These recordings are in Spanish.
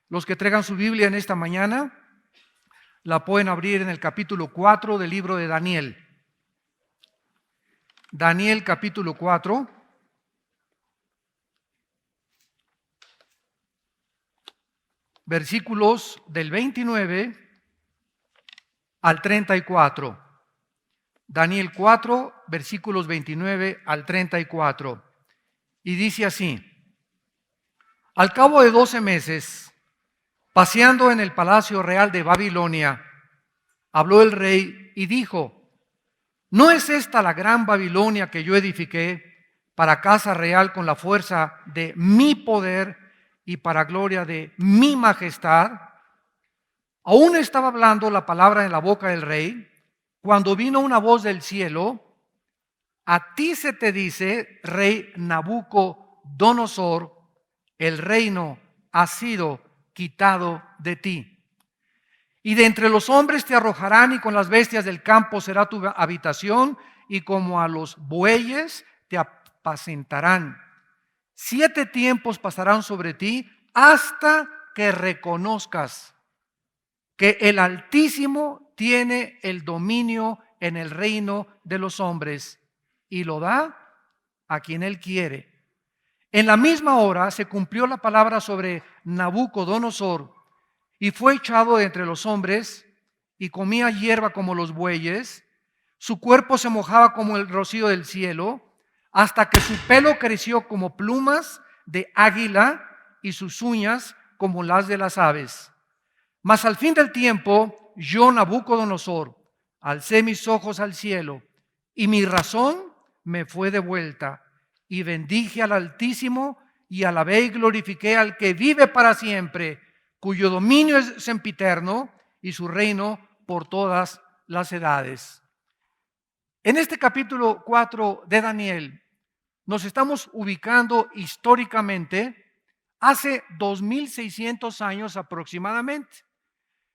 Los que traigan su Biblia en esta mañana, la pueden abrir en el capítulo 4 del libro de Daniel. Daniel capítulo 4. Versículos del 29 al 34. Daniel 4, versículos 29 al 34. Y dice así: al cabo de 12 meses, paseando en el palacio real de Babilonia, habló el rey y dijo: ¿no es esta la gran Babilonia que yo edifiqué para casa real con la fuerza de mi poder y para gloria de mi majestad? Aún estaba hablando la palabra en la boca del rey, cuando vino una voz del cielo: a ti se te dice, rey Nabucodonosor, el reino ha sido quitado de ti. Y de entre los hombres te arrojarán, y con las bestias del campo será tu habitación, y como a los bueyes te apacentarán. 7 tiempos pasarán sobre ti hasta que reconozcas que el Altísimo tiene el dominio en el reino de los hombres y lo da a quien Él quiere. En la misma hora se cumplió la palabra sobre Nabucodonosor, y fue echado de entre los hombres y comía hierba como los bueyes. Su cuerpo se mojaba como el rocío del cielo, hasta que su pelo creció como plumas de águila y sus uñas como las de las aves. Mas al fin del tiempo, yo, Nabucodonosor, alcé mis ojos al cielo, y mi razón me fue devuelta, y bendije al Altísimo, y alabé y glorifiqué al que vive para siempre, cuyo dominio es sempiterno, y su reino por todas las edades. En este capítulo 4 de Daniel, nos estamos ubicando históricamente hace 2600 años aproximadamente,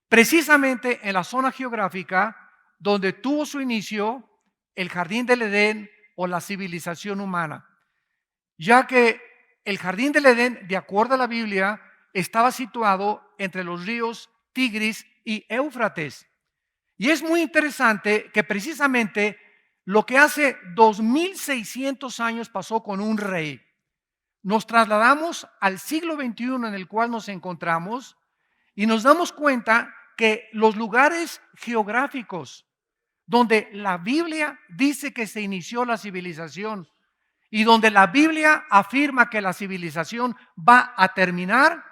precisamente en la zona geográfica donde tuvo su inicio el jardín del Edén o la civilización humana, ya que el jardín del Edén, de acuerdo a la Biblia, estaba situado entre los ríos Tigris y Éufrates. Y es muy interesante que precisamente lo que hace 2600 años pasó con un rey. Nos trasladamos al siglo XXI en el cual nos encontramos y nos damos cuenta que los lugares geográficos donde la Biblia dice que se inició la civilización y donde la Biblia afirma que la civilización va a terminar,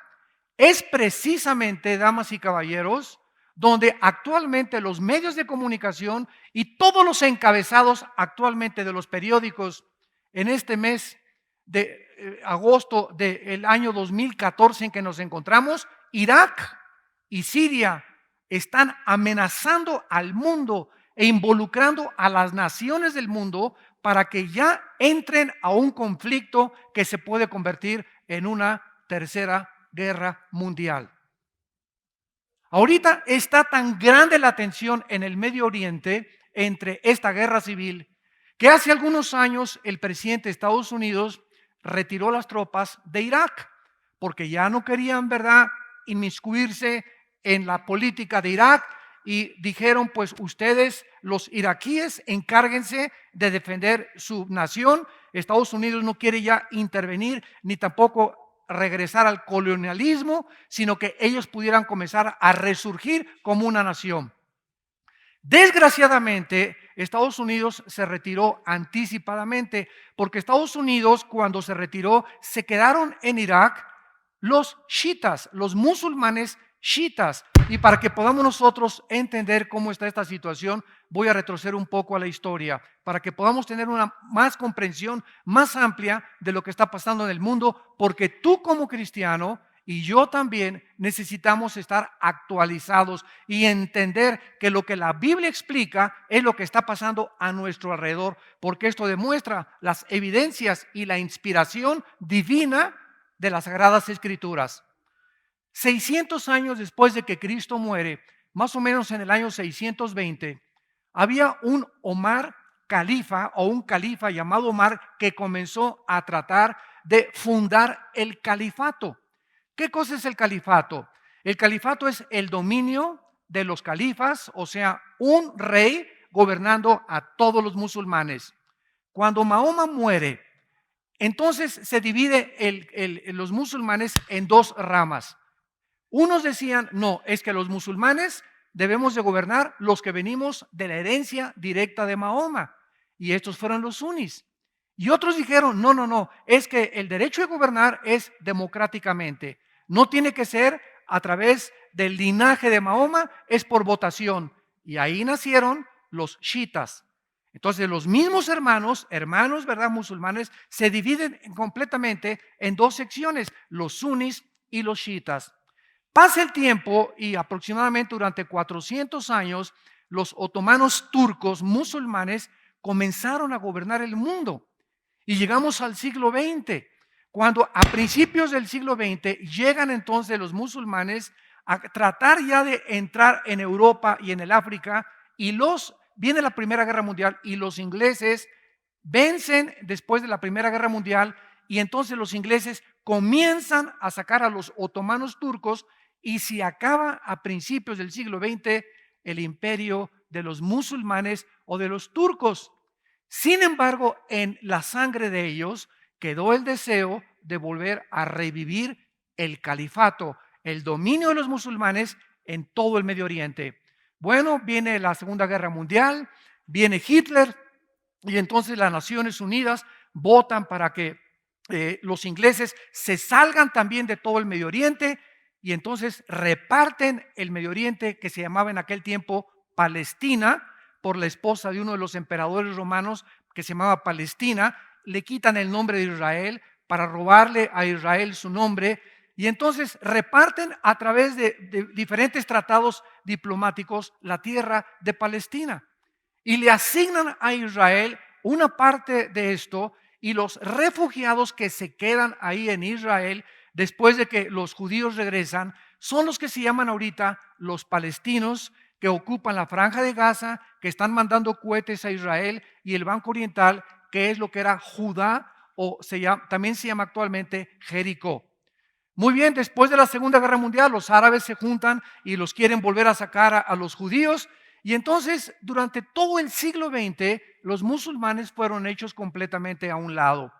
es precisamente, damas y caballeros, donde actualmente los medios de comunicación y todos los encabezados actualmente de los periódicos en este mes de agosto del año 2014 en que nos encontramos, Irak y Siria están amenazando al mundo e involucrando a las naciones del mundo para que ya entren a un conflicto que se puede convertir en una tercera guerra mundial. Ahorita está tan grande la tensión en el Medio Oriente entre esta guerra civil que hace algunos años el presidente de Estados Unidos retiró las tropas de Irak porque ya no querían, ¿verdad?, inmiscuirse en la política de Irak, y dijeron: pues ustedes, los iraquíes, encárguense de defender su nación. Estados Unidos no quiere ya intervenir ni tampoco regresar al colonialismo, sino que ellos pudieran comenzar a resurgir como una nación. Desgraciadamente, Estados Unidos se retiró anticipadamente, porque Estados Unidos, cuando se retiró, se quedaron en Irak los chiitas, los musulmanes chiitas. Y para que podamos nosotros entender cómo está esta situación, voy a retroceder un poco a la historia, para que podamos tener una más comprensión más amplia de lo que está pasando en el mundo, porque tú como cristiano y yo también necesitamos estar actualizados y entender que lo que la Biblia explica es lo que está pasando a nuestro alrededor, porque esto demuestra las evidencias y la inspiración divina de las Sagradas Escrituras. 600 años después de que Cristo muere, más o menos en el año 620, había un Omar califa o un califa llamado Omar que comenzó a tratar de fundar el califato. ¿Qué cosa es el califato? El califato es el dominio de los califas, o sea, un rey gobernando a todos los musulmanes. Cuando Mahoma muere, entonces se divide los musulmanes en dos ramas. Unos decían, no, es que los musulmanes debemos de gobernar los que venimos de la herencia directa de Mahoma. Y estos fueron los sunnis. Y otros dijeron, no, no, no, es que el derecho de gobernar es democráticamente. No tiene que ser a través del linaje de Mahoma, es por votación. Y ahí nacieron los chiitas. Entonces los mismos hermanos, ¿verdad? Musulmanes, se dividen completamente en dos secciones, los sunnis y los chiitas. Pasa el tiempo y aproximadamente durante 400 años, los otomanos turcos musulmanes comenzaron a gobernar el mundo. Y llegamos al siglo XX, cuando a principios del siglo XX llegan entonces los musulmanes a tratar ya de entrar en Europa y en el África, y viene la Primera Guerra Mundial y los ingleses vencen después de la Primera Guerra Mundial, y entonces los ingleses comienzan a sacar a los otomanos turcos y se acaba a principios del siglo XX el imperio de los musulmanes o de los turcos. Sin embargo, en la sangre de ellos quedó el deseo de volver a revivir el califato, el dominio de los musulmanes en todo el Medio Oriente. Bueno, viene la Segunda Guerra Mundial, viene Hitler y entonces las Naciones Unidas votan para que los ingleses se salgan también de todo el Medio Oriente y entonces reparten el Medio Oriente, que se llamaba en aquel tiempo Palestina, por la esposa de uno de los emperadores romanos que se llamaba Palestina. Le quitan el nombre de Israel para robarle a Israel su nombre, y entonces reparten a través de diferentes tratados diplomáticos la tierra de Palestina y le asignan a Israel una parte de esto, y los refugiados que se quedan ahí en Israel después de que los judíos regresan son los que se llaman ahorita los palestinos, que ocupan la franja de Gaza, que están mandando cohetes a Israel, y el Banco Oriental, que es lo que era Judá, o también se llama actualmente Jericó. Muy bien, después de la Segunda Guerra Mundial, los árabes se juntan y los quieren volver a sacar a los judíos, y entonces durante todo el siglo XX los musulmanes fueron hechos completamente a un lado.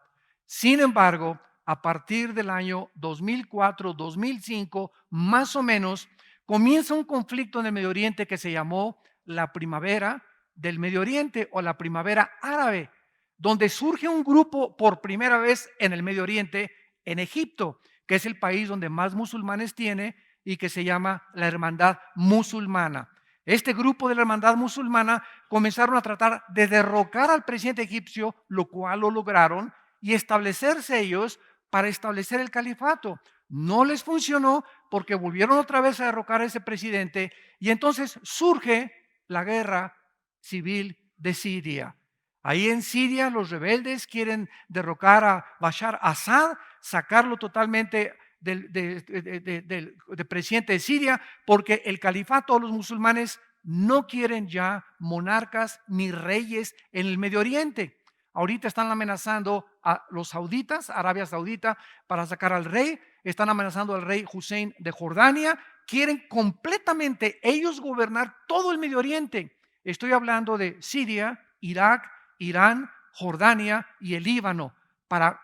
Sin embargo, a partir del año 2004, 2005, más o menos, comienza un conflicto en el Medio Oriente que se llamó la Primavera del Medio Oriente o la Primavera Árabe, donde surge un grupo por primera vez en el Medio Oriente, en Egipto, que es el país donde más musulmanes tiene y que se llama la Hermandad Musulmana. Este grupo de la Hermandad Musulmana comenzaron a tratar de derrocar al presidente egipcio, lo cual lo lograron, y establecerse ellos para establecer el califato. No les funcionó porque volvieron otra vez a derrocar a ese presidente, y entonces surge la guerra civil de Siria. Ahí en Siria los rebeldes quieren derrocar a Bashar Assad, sacarlo totalmente del presidente de Siria, porque el califato o los musulmanes no quieren ya monarcas ni reyes en el Medio Oriente. Ahorita están amenazando a los sauditas, Arabia Saudita, para sacar al rey. Están amenazando al rey Hussein de Jordania. Quieren completamente ellos gobernar todo el Medio Oriente. Estoy hablando de Siria, Irak, Irán, Jordania y el Líbano, para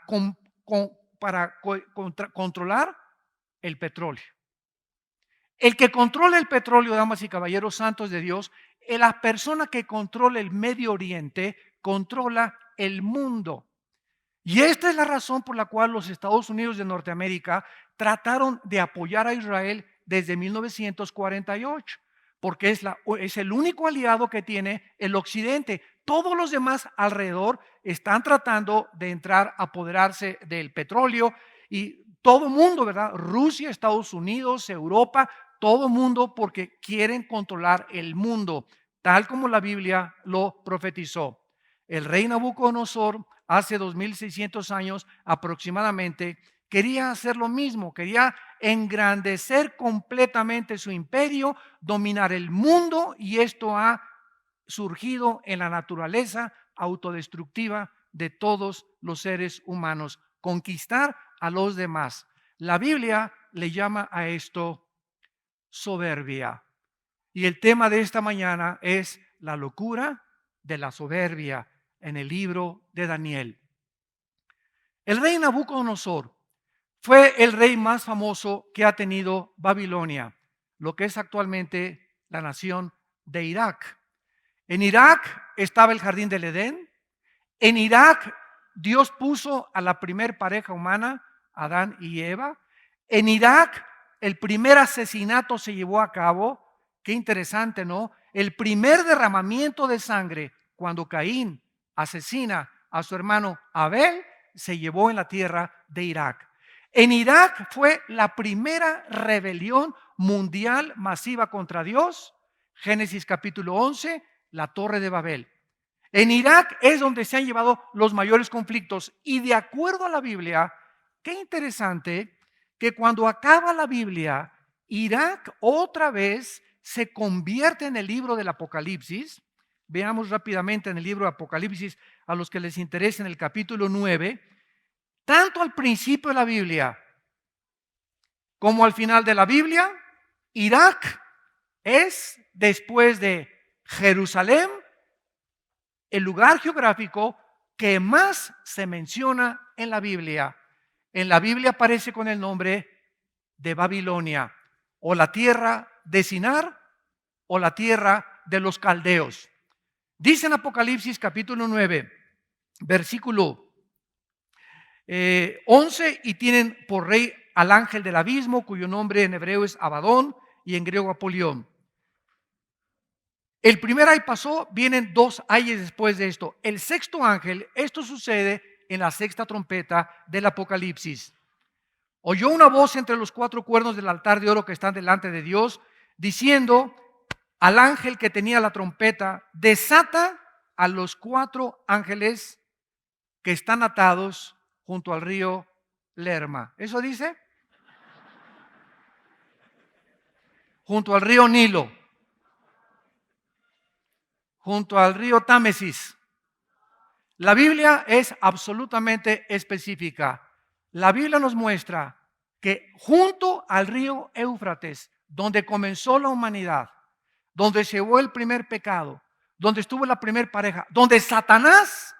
controlar el petróleo. El que controla el petróleo, damas y caballeros santos de Dios, la persona que controla el Medio Oriente, controla el mundo. Y esta es la razón por la cual los Estados Unidos de Norteamérica trataron de apoyar a Israel desde 1948, porque es el único aliado que tiene el Occidente. Todos los demás alrededor están tratando de entrar a apoderarse del petróleo, y todo mundo, ¿verdad? Rusia, Estados Unidos, Europa, todo mundo, porque quieren controlar el mundo, tal como la Biblia lo profetizó. El rey Nabucodonosor, hace 2600 años aproximadamente, quería hacer lo mismo, quería engrandecer completamente su imperio, dominar el mundo, y esto ha surgido en la naturaleza autodestructiva de todos los seres humanos, conquistar a los demás. La Biblia le llama a esto soberbia. Y el tema de esta mañana es la locura de la soberbia en el libro de Daniel. El rey Nabucodonosor fue el rey más famoso que ha tenido Babilonia, lo que es actualmente la nación de Irak. En Irak estaba el jardín del Edén. En Irak Dios puso a la primer pareja humana, Adán y Eva. En Irak el primer asesinato se llevó a cabo. Qué interesante, ¿no? El primer derramamiento de sangre cuando Caín asesina a su hermano Abel se llevó en la tierra de Irak. En Irak fue la primera rebelión mundial masiva contra Dios. Génesis capítulo 11, la Torre de Babel. En Irak es donde se han llevado los mayores conflictos. Y de acuerdo a la Biblia, qué interesante que cuando acaba la Biblia, Irak otra vez se convierte en el libro del Apocalipsis. Veamos rápidamente en el libro de Apocalipsis, a los que les interese, en el capítulo 9. Tanto al principio de la Biblia como al final de la Biblia, Irak es, después de Jerusalén, el lugar geográfico que más se menciona en la Biblia. En la Biblia aparece con el nombre de Babilonia, o la tierra de Sinar, o la tierra de los caldeos. Dice en Apocalipsis capítulo 9, versículo 11, y tienen por rey al ángel del abismo, cuyo nombre en hebreo es Abadón y en griego Apolión. El primer ay pasó, vienen dos ayes después de esto. El sexto ángel, esto sucede en la sexta trompeta del Apocalipsis. Oyó una voz entre los cuatro cuernos del altar de oro que están delante de Dios, diciendo al ángel que tenía la trompeta: desata a los cuatro ángeles que están atados junto al río Lerma. ¿Eso dice? Junto al río Nilo, junto al río Támesis. La Biblia es absolutamente específica. La Biblia nos muestra que junto al río Éufrates, donde comenzó la humanidad, donde se llevó el primer pecado, donde estuvo la primera pareja, donde Satanás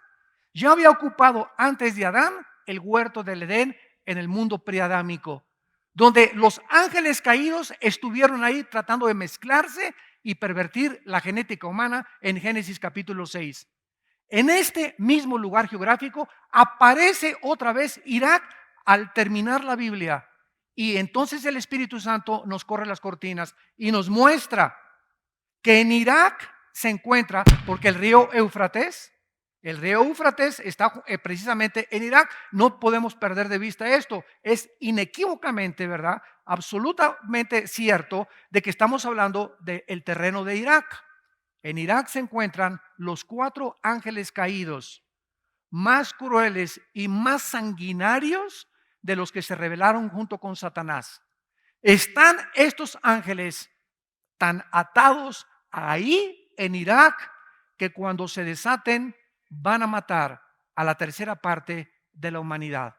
ya había ocupado antes de Adán el huerto del Edén en el mundo preadámico, donde los ángeles caídos estuvieron ahí tratando de mezclarse y pervertir la genética humana en Génesis capítulo 6. En este mismo lugar geográfico aparece otra vez Irak al terminar la Biblia. Y entonces el Espíritu Santo nos corre las cortinas y nos muestra que en Irak se encuentra, porque el río Éufrates está precisamente en Irak. No podemos perder de vista esto. Es inequívocamente, ¿verdad?, absolutamente cierto de que estamos hablando del terreno de Irak. En Irak se encuentran los cuatro ángeles caídos más crueles y más sanguinarios de los que se rebelaron junto con Satanás. Están estos ángeles tan atados ahí en Irak que cuando se desaten van a matar a la tercera parte de la humanidad.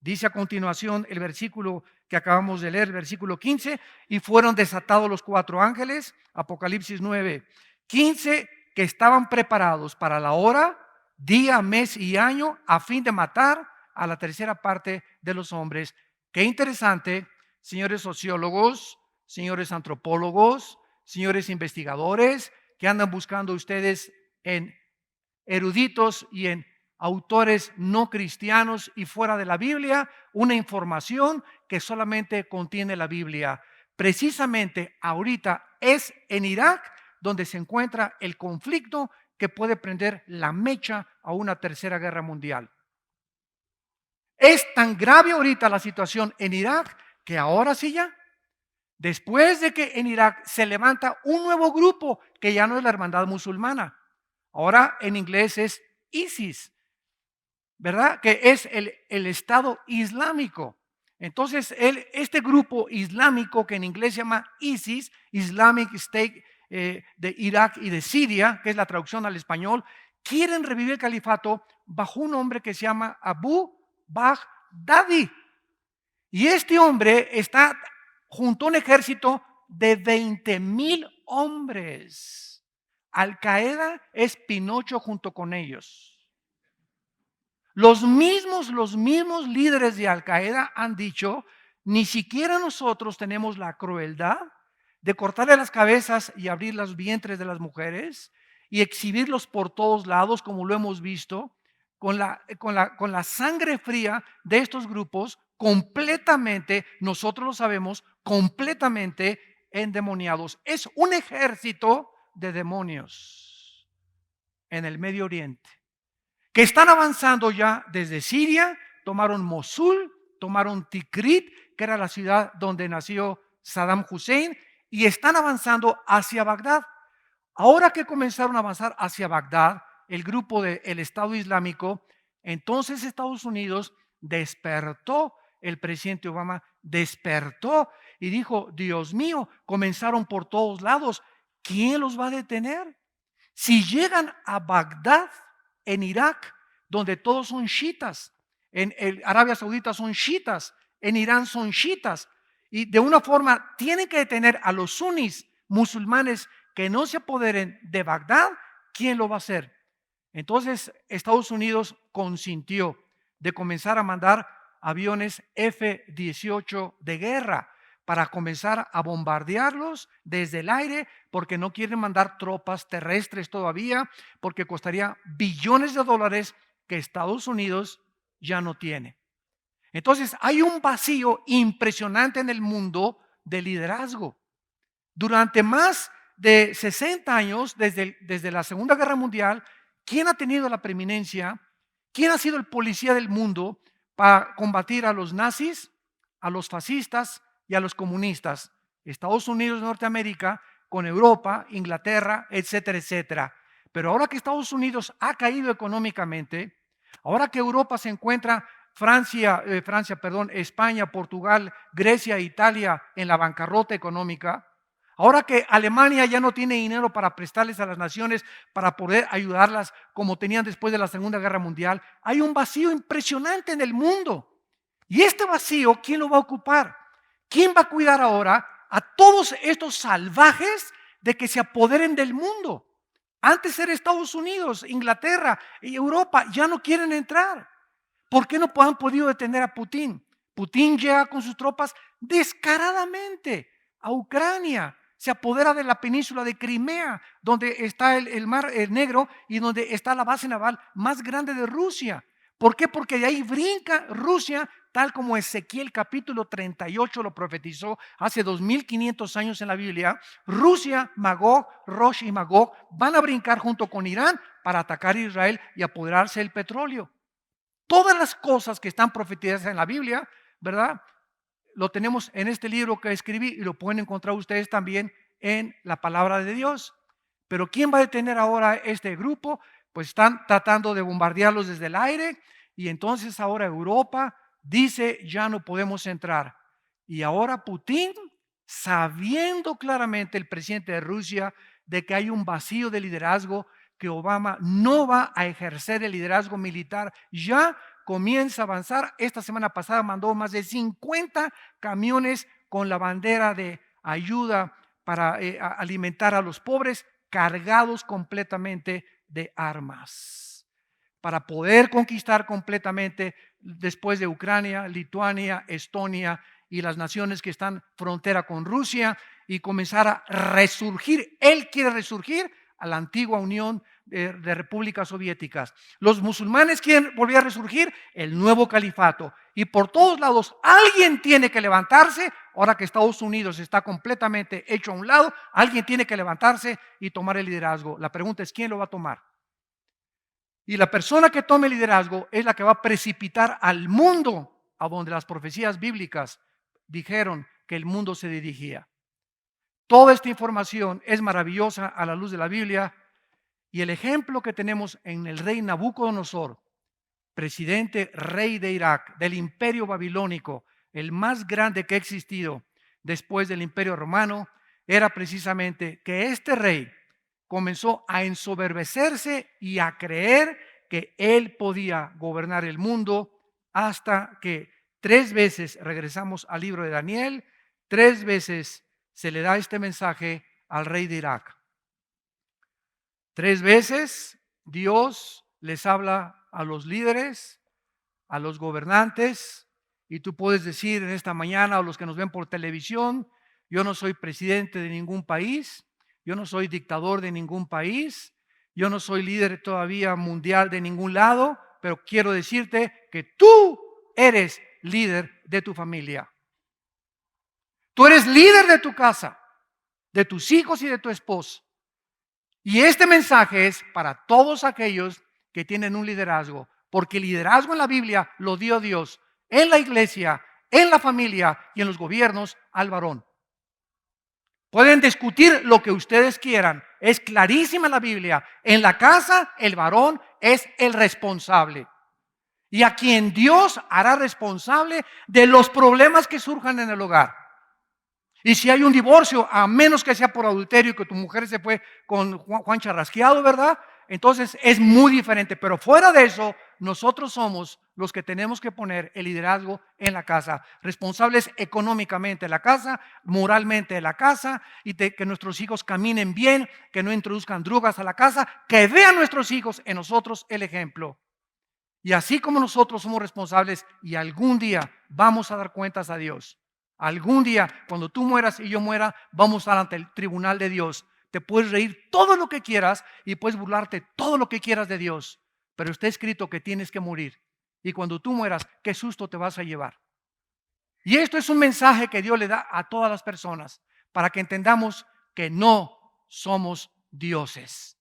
Dice a continuación el versículo que acabamos de leer, el versículo 15, y fueron desatados los cuatro ángeles, Apocalipsis 9, 15, que estaban preparados para la hora, día, mes y año, a fin de matar a la tercera parte de los hombres. Qué interesante, señores sociólogos, señores antropólogos, señores investigadores, que andan buscando ustedes en eruditos y en autores no cristianos y fuera de la Biblia, una información que solamente contiene la Biblia. Precisamente ahorita es en Irak donde se encuentra el conflicto que puede prender la mecha a una tercera guerra mundial. Es tan grave ahorita la situación en Irak que ahora sí ya, después de que en Irak se levanta un nuevo grupo que ya no es la hermandad musulmana, ahora en inglés es ISIS, ¿verdad?, que es el Estado Islámico. Entonces este grupo islámico, que en inglés se llama ISIS, Islamic State, de Irak y de Siria, que es la traducción al español, quieren revivir el califato bajo un hombre que se llama Abu Baghdadi. Y este hombre juntó un ejército de 20,000 hombres. Al Qaeda es Pinocho junto con ellos. Los mismos líderes de Al Qaeda han dicho, ni siquiera nosotros tenemos la crueldad de cortarle las cabezas y abrir los vientres de las mujeres y exhibirlos por todos lados, como lo hemos visto, con la sangre fría de estos grupos, completamente, nosotros lo sabemos, completamente endemoniados. Es un ejército de demonios en el Medio Oriente, que están avanzando ya desde Siria, tomaron Mosul, tomaron Tikrit, que era la ciudad donde nació Saddam Hussein, y están avanzando hacia Bagdad. Ahora que comenzaron a avanzar hacia Bagdad, el grupo del Estado Islámico, entonces Estados Unidos despertó, el presidente Obama despertó y dijo, Dios mío, comenzaron por todos lados, ¿quién los va a detener? Si llegan a Bagdad, en Irak, donde todos son chiitas, en Arabia Saudita son chiitas, en Irán son chiitas, y de una forma tienen que detener a los sunnis musulmanes que no se apoderen de Bagdad, ¿quién lo va a hacer? Entonces Estados Unidos consintió de comenzar a mandar aviones F-18 de guerra para comenzar a bombardearlos desde el aire, porque no quieren mandar tropas terrestres todavía, porque costaría billones de dólares que Estados Unidos ya no tiene. Entonces hay un vacío impresionante en el mundo de liderazgo. Durante más de 60 años, desde la Segunda Guerra Mundial, ¿quién ha tenido la preeminencia? ¿Quién ha sido el policía del mundo para combatir a los nazis, a los fascistas y a los comunistas? Estados Unidos de Norteamérica, con Europa, Inglaterra, etcétera, etcétera. Pero ahora que Estados Unidos ha caído económicamente, ahora que Europa se encuentra, España, Portugal, Grecia, Italia en la bancarrota económica, ahora que Alemania ya no tiene dinero para prestarles a las naciones para poder ayudarlas como tenían después de la Segunda Guerra Mundial, hay un vacío impresionante en el mundo. Y este vacío, ¿quién lo va a ocupar? ¿Quién va a cuidar ahora a todos estos salvajes de que se apoderen del mundo? Antes era Estados Unidos, Inglaterra y Europa, ya no quieren entrar. ¿Por qué no han podido detener a Putin? Putin llega con sus tropas descaradamente a Ucrania, se apodera de la península de Crimea, donde está el mar Negro y donde está la base naval más grande de Rusia. ¿Por qué? Porque de ahí brinca Rusia, tal como Ezequiel capítulo 38 lo profetizó hace 2500 años en la Biblia. Rusia, Magog, Rosh y Magog van a brincar junto con Irán para atacar a Israel y apoderarse del petróleo. Todas las cosas que están profetizadas en la Biblia, ¿verdad? Lo tenemos en este libro que escribí y lo pueden encontrar ustedes también en la palabra de Dios. Pero ¿quién va a detener ahora este grupo? Pues están tratando de bombardearlos desde el aire y entonces ahora Europa dice ya no podemos entrar. Y ahora Putin, sabiendo claramente el presidente de Rusia de que hay un vacío de liderazgo, que Obama no va a ejercer el liderazgo militar, ya comienza a avanzar. Esta semana pasada mandó más de 50 camiones con la bandera de ayuda para alimentar a los pobres, cargados completamente de armas, para poder conquistar completamente después de Ucrania, Lituania, Estonia y las naciones que están frontera con Rusia y comenzar a resurgir. Él quiere resurgir a la antigua Unión de repúblicas soviéticas. Los musulmanes quieren volver a resurgir el nuevo califato. Y por todos lados alguien tiene que levantarse. Ahora que Estados Unidos está completamente hecho a un lado, alguien tiene que levantarse y tomar el liderazgo. La pregunta es, ¿quién lo va a tomar? Y la persona que tome el liderazgo es la que va a precipitar al mundo a donde las profecías bíblicas dijeron que el mundo se dirigía. Toda esta información es maravillosa a la luz de la Biblia y el ejemplo que tenemos en el rey Nabucodonosor, presidente rey de Irak, del imperio babilónico, el más grande que ha existido después del imperio romano, era precisamente que este rey comenzó a ensoberbecerse y a creer que él podía gobernar el mundo hasta que 3 veces regresamos al libro de Daniel, 3 veces se le da este mensaje al rey de Irak. 3 veces Dios les habla a los líderes, a los gobernantes, y tú puedes decir en esta mañana, o los que nos ven por televisión, yo no soy presidente de ningún país, yo no soy dictador de ningún país, yo no soy líder todavía mundial de ningún lado, pero quiero decirte que tú eres líder de tu familia. Tú eres líder de tu casa, de tus hijos y de tu esposa. Y este mensaje es para todos aquellos que tienen un liderazgo, porque el liderazgo en la Biblia lo dio Dios en la iglesia, en la familia y en los gobiernos al varón. Pueden discutir lo que ustedes quieran, es clarísima la Biblia. En la casa el varón es el responsable y a quien Dios hará responsable de los problemas que surjan en el hogar. Y si hay un divorcio, a menos que sea por adulterio y que tu mujer se fue con Juan Charrasqueado, ¿verdad? Entonces es muy diferente. Pero fuera de eso, nosotros somos los que tenemos que poner el liderazgo en la casa. Responsables económicamente de la casa, moralmente de la casa, y de que nuestros hijos caminen bien, que no introduzcan drogas a la casa, que vean nuestros hijos en nosotros el ejemplo. Y así como nosotros somos responsables y algún día vamos a dar cuentas a Dios. Algún día, cuando tú mueras y yo muera, vamos a estar ante el tribunal de Dios. Te puedes reír todo lo que quieras y puedes burlarte todo lo que quieras de Dios. Pero está escrito que tienes que morir. Y cuando tú mueras, qué susto te vas a llevar. Y esto es un mensaje que Dios le da a todas las personas para que entendamos que no somos dioses.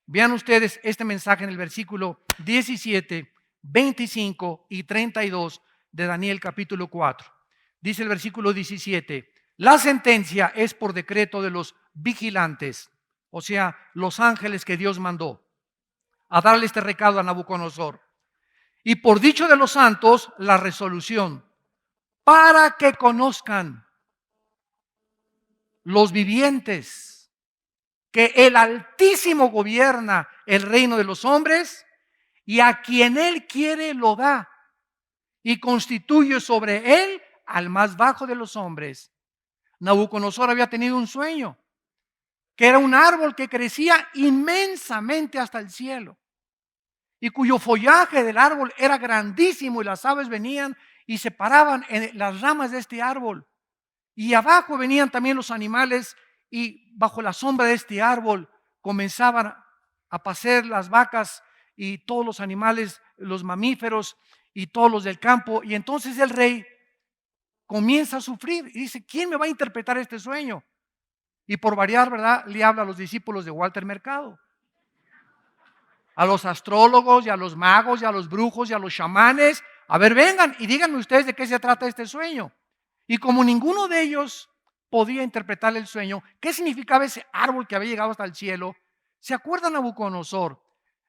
Vean ustedes este mensaje en el versículo 17, 25 y 32 de Daniel capítulo 4. Dice el versículo 17, la sentencia es por decreto de los vigilantes, o sea, los ángeles que Dios mandó a darle este recado a Nabucodonosor. Y por dicho de los santos, la resolución, para que conozcan los vivientes que el Altísimo gobierna el reino de los hombres y a quien Él quiere lo da y constituye sobre Él al más bajo de los hombres. Nabucodonosor había tenido un sueño, que era un árbol que crecía inmensamente hasta el cielo y cuyo follaje del árbol era grandísimo y las aves venían y se paraban en las ramas de este árbol. Y abajo venían también los animales y bajo la sombra de este árbol comenzaban a pacer las vacas y todos los animales, los mamíferos y todos los del campo. Y entonces el rey comienza a sufrir y dice, ¿quién me va a interpretar este sueño? Y por variar, ¿verdad? Le habla a los discípulos de Walter Mercado, a los astrólogos y a los magos y a los brujos y a los chamanes. A ver, vengan y díganme ustedes de qué se trata este sueño. Y como ninguno de ellos podía interpretar el sueño, ¿qué significaba ese árbol que había llegado hasta el cielo? ¿Se acuerdan Nabucodonosor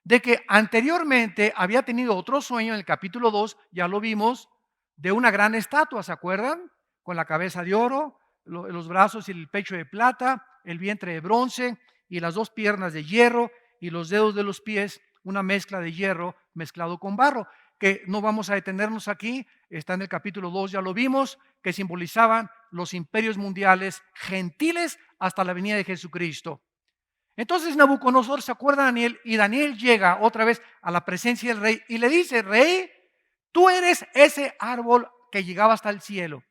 de que anteriormente había tenido otro sueño en el capítulo 2, ya lo vimos, de una gran estatua, ¿se acuerdan? Con la cabeza de oro, los brazos y el pecho de plata, el vientre de bronce y las 2 piernas de hierro y los dedos de los pies, una mezcla de hierro mezclado con barro, que no vamos a detenernos aquí, está en el capítulo 2, ya lo vimos, que simbolizaban los imperios mundiales gentiles hasta la venida de Jesucristo. Entonces Nabucodonosor se acuerda de Daniel y Daniel llega otra vez a la presencia del rey y le dice, rey, tú eres ese árbol que llegaba hasta el cielo.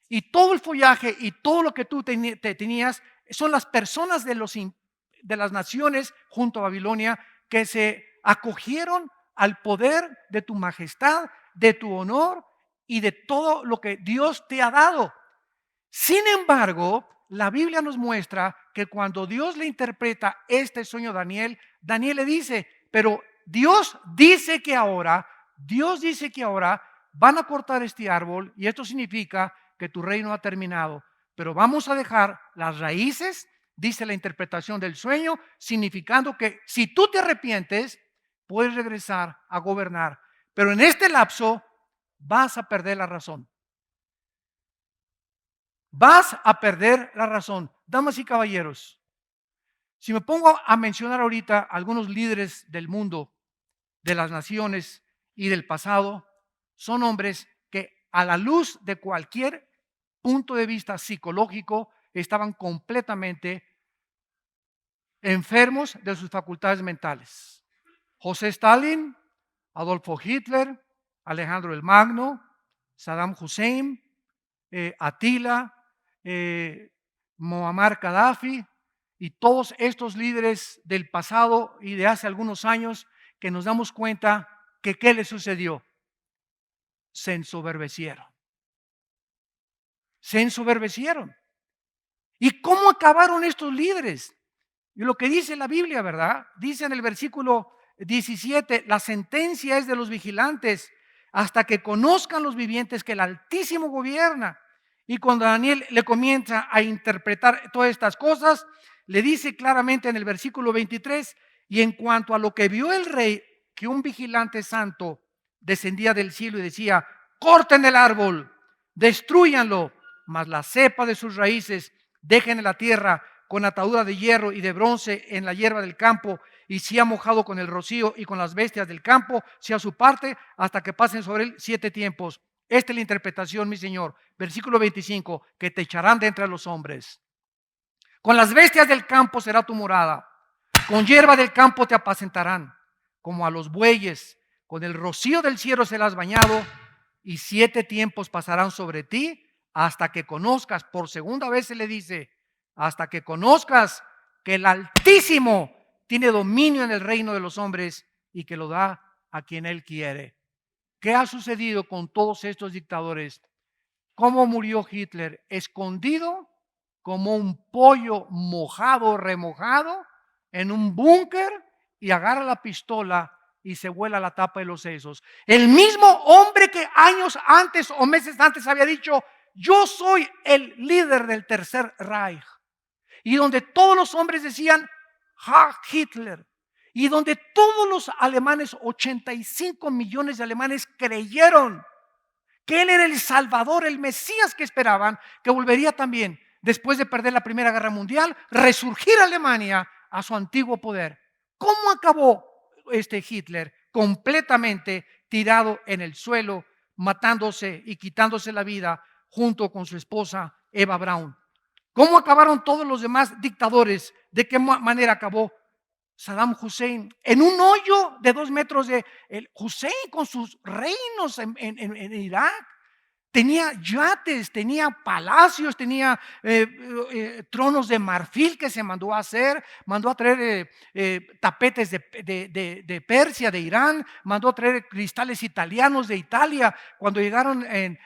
Y todo el follaje y todo lo que tú tenías son las personas de las naciones junto a Babilonia que se acogieron al poder de tu majestad, de tu honor y de todo lo que Dios te ha dado. Sin embargo, la Biblia nos muestra que cuando Dios le interpreta este sueño a Daniel, Daniel le dice, pero Dios dice que ahora van a cortar este árbol y esto significa que tu reino ha terminado, pero vamos a dejar las raíces, dice la interpretación del sueño, significando que si tú te arrepientes, puedes regresar a gobernar, pero en este lapso vas a perder la razón. Vas a perder la razón. Damas y caballeros, si me pongo a mencionar ahorita algunos líderes del mundo, de las naciones y del pasado, son hombres que a la luz de cualquier punto de vista psicológico, estaban completamente enfermos de sus facultades mentales. José Stalin, Adolfo Hitler, Alejandro el Magno, Saddam Hussein, Atila, Muammar Gaddafi y todos estos líderes del pasado y de hace algunos años que nos damos cuenta que ¿qué les sucedió? Se ensoberbecieron. Se ensoberbecieron. ¿Y cómo acabaron estos líderes? Y lo que dice la Biblia, ¿verdad? Dice en el versículo 17, la sentencia es de los vigilantes hasta que conozcan los vivientes que el Altísimo gobierna. Y cuando Daniel le comienza a interpretar todas estas cosas, le dice claramente en el versículo 23, y en cuanto a lo que vio el rey, que un vigilante santo descendía del cielo y decía, corten el árbol, destruyanlo, mas la cepa de sus raíces dejen en la tierra con atadura de hierro y de bronce en la hierba del campo, y si ha mojado con el rocío y con las bestias del campo, sea su parte hasta que pasen sobre él 7 tiempos. Esta es la interpretación, mi Señor. Versículo 25, que te echarán de entre los hombres. Con las bestias del campo será tu morada, con hierba del campo te apacentarán, como a los bueyes, con el rocío del cielo serás bañado, y 7 tiempos pasarán sobre ti, hasta que conozcas, por segunda vez se le dice, hasta que conozcas que el Altísimo tiene dominio en el reino de los hombres y que lo da a quien Él quiere. ¿Qué ha sucedido con todos estos dictadores? ¿Cómo murió Hitler? Escondido como un pollo mojado, remojado, en un búnker, y agarra la pistola y se vuela la tapa de los sesos. El mismo hombre que años antes o meses antes había dicho, yo soy el líder del Tercer Reich. Y donde todos los hombres decían, ¡ja, Hitler! Y donde todos los alemanes, 85 millones de alemanes, creyeron que él era el Salvador, el Mesías que esperaban, que volvería también, después de perder la Primera Guerra Mundial, resurgir Alemania a su antiguo poder. ¿Cómo acabó Hitler? Completamente tirado en el suelo, matándose y quitándose la vida junto con su esposa Eva Braun. ¿Cómo acabaron todos los demás dictadores? ¿De qué manera acabó Saddam Hussein? En un hoyo de 2 metros de Hussein con sus reinos en Irak. Tenía yates, tenía palacios, tenía tronos de marfil que se mandó a hacer, mandó a traer tapetes de Persia, de Irán, mandó a traer cristales italianos de Italia. Cuando llegaron en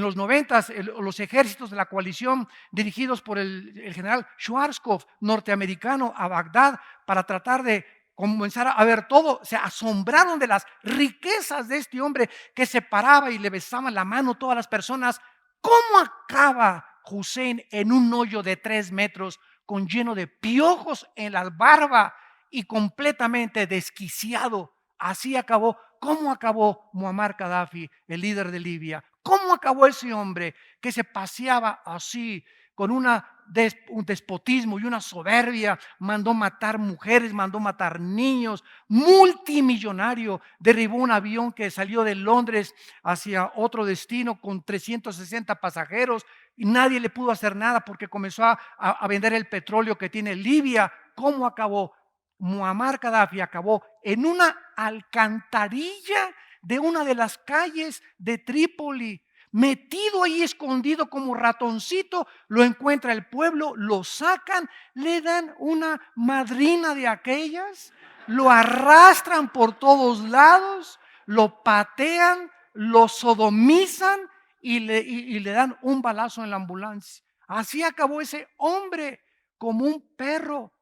los 90 los ejércitos de la coalición dirigidos por el general Schwarzkopf, norteamericano, a Bagdad para tratar de comenzar a ver todo, se asombraron de las riquezas de este hombre que se paraba y le besaban la mano a todas las personas. ¿Cómo acaba Hussein en un hoyo de 3 metros con lleno de piojos en la barba y completamente desquiciado? Así acabó. ¿Cómo acabó Muammar Gaddafi, el líder de Libia? ¿Cómo acabó ese hombre que se paseaba así con un despotismo y una soberbia? Mandó matar mujeres, mandó matar niños, multimillonario, derribó un avión que salió de Londres hacia otro destino con 360 pasajeros y nadie le pudo hacer nada porque comenzó a vender el petróleo que tiene Libia. ¿Cómo acabó? Muammar Gaddafi acabó en una alcantarilla de una de las calles de Trípoli, metido ahí escondido como ratoncito. Lo encuentra el pueblo, lo sacan, le dan una madrina de aquellas, lo arrastran por todos lados, lo patean, lo sodomizan y le dan un balazo en la ambulancia. Así acabó ese hombre, como un perro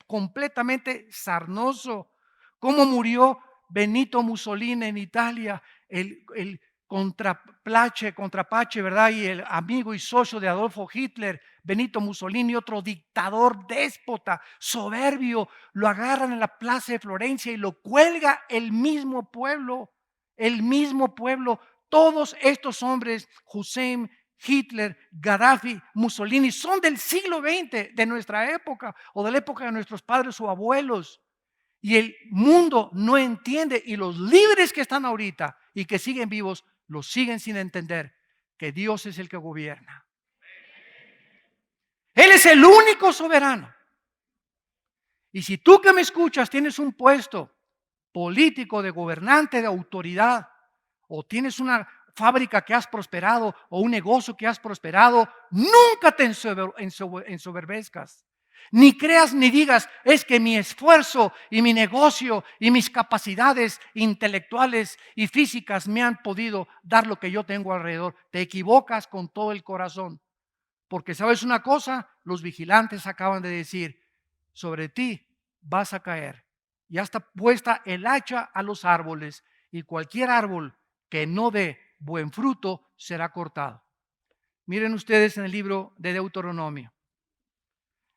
completamente sarnoso. ¿Cómo murió Benito Mussolini en Italia? El contrapache, ¿verdad? Y el amigo y socio de Adolfo Hitler, Benito Mussolini, otro dictador déspota, soberbio, lo agarran en la plaza de Florencia y lo cuelga el mismo pueblo, Todos estos hombres, Hussein, Hitler, Gaddafi, Mussolini, son del siglo XX, de nuestra época o de la época de nuestros padres o abuelos. Y el mundo no entiende, y los líderes que están ahorita y que siguen vivos, los siguen sin entender. que Dios es el que gobierna. Él es el único soberano. Y si tú que me escuchas tienes un puesto político, de gobernante, de autoridad, o tienes una fábrica que has prosperado o un negocio que has prosperado, nunca te ensoberbezcas. Ni creas ni digas, es que mi esfuerzo y mi negocio y mis capacidades intelectuales y físicas me han podido dar lo que yo tengo alrededor. Te equivocas con todo el corazón. Porque sabes una cosa, los vigilantes acaban de decir, sobre ti vas a caer. Ya está puesta el hacha a los árboles y cualquier árbol que no dé buen fruto será cortado. Miren ustedes en el libro de Deuteronomio,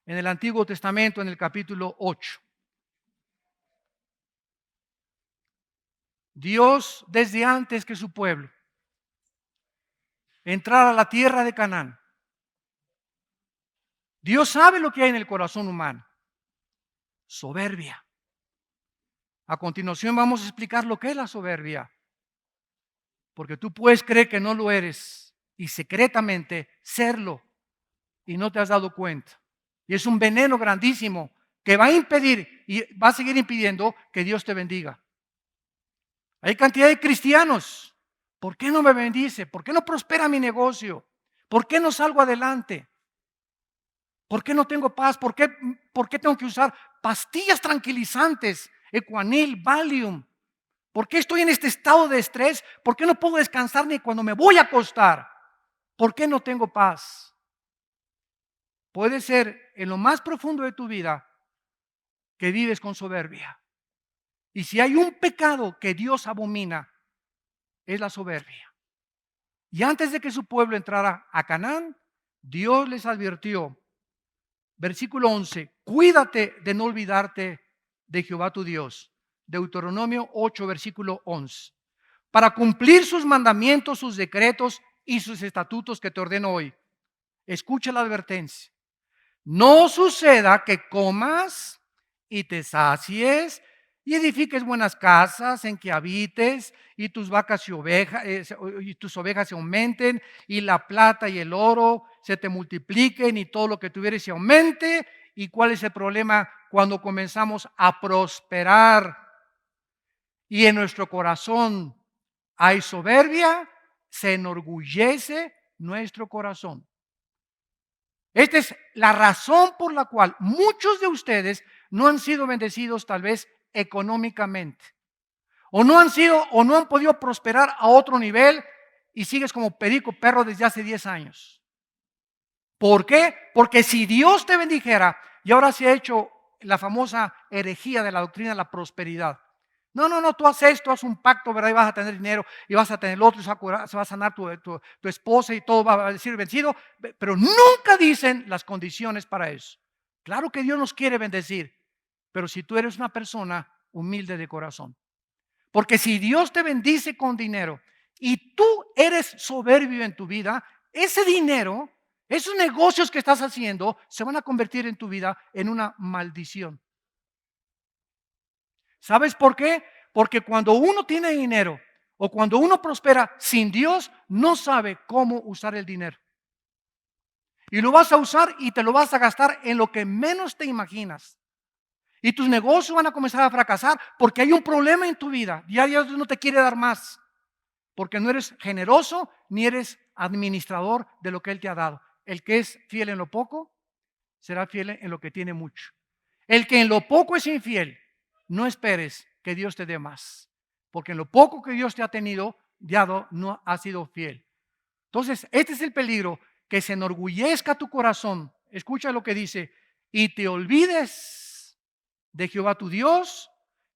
en el Antiguo Testamento, en el capítulo 8. Dios, desde antes que su pueblo entrara a la tierra de Canaán, Dios sabe lo que hay en el corazón humano. Soberbia. A continuación vamos a explicar lo que es la soberbia. Porque tú puedes creer que no lo eres y secretamente serlo y no te has dado cuenta. Y es un veneno grandísimo que va a impedir y va a seguir impidiendo que Dios te bendiga. Hay cantidad de cristianos. ¿Por qué no me bendice? ¿Por qué no prospera mi negocio? ¿Por qué no salgo adelante? ¿Por qué no tengo paz? ¿Por qué tengo que usar pastillas tranquilizantes? Ecuanil, Valium. ¿Por qué estoy en este estado de estrés? ¿Por qué no puedo descansar ni cuando me voy a acostar? ¿Por qué no tengo paz? Puede ser en lo más profundo de tu vida que vives con soberbia. Y si hay un pecado que Dios abomina, es la soberbia. Y antes de que su pueblo entrara a Canaán, Dios les advirtió, versículo 11, cuídate de no olvidarte de Jehová tu Dios. Deuteronomio 8, versículo 11. Para cumplir sus mandamientos, sus decretos y sus estatutos que te ordeno hoy. Escucha la advertencia. No suceda que comas y te sacies y edifiques buenas casas en que habites y tus vacas y tus ovejas se aumenten y la plata y el oro se te multipliquen y todo lo que tuvieres se aumente. ¿Y cuál es el problema cuando comenzamos a prosperar y en nuestro corazón hay soberbia? Se enorgullece nuestro corazón. Esta es la razón por la cual muchos de ustedes no han sido bendecidos tal vez económicamente. O no han podido prosperar a otro nivel y sigues como perico perro desde hace 10 años. ¿Por qué? Porque si Dios te bendijera, y ahora se ha hecho la famosa herejía de la doctrina de la prosperidad. No, tú haces esto, haz un pacto, ¿verdad? Y vas a tener dinero y vas a tener el otro, se va a sanar tu esposa y todo va a decir vencido, pero nunca dicen las condiciones para eso. Claro que Dios nos quiere bendecir, pero si tú eres una persona humilde de corazón. Porque si Dios te bendice con dinero y tú eres soberbio en tu vida, ese dinero, esos negocios que estás haciendo, se van a convertir en tu vida en una maldición. ¿Sabes por qué? Porque cuando uno tiene dinero o cuando uno prospera sin Dios, no sabe cómo usar el dinero. Y lo vas a usar y te lo vas a gastar en lo que menos te imaginas. Y tus negocios van a comenzar a fracasar porque hay un problema en tu vida. Ya Dios no te quiere dar más. Porque no eres generoso ni eres administrador de lo que Él te ha dado. El que es fiel en lo poco, será fiel en lo que tiene mucho. El que en lo poco es infiel, no esperes que Dios te dé más. Porque en lo poco que Dios te ha dado, no ha sido fiel. Entonces, este es el peligro, que se enorgullezca tu corazón. Escucha lo que dice. Y te olvides de Jehová tu Dios,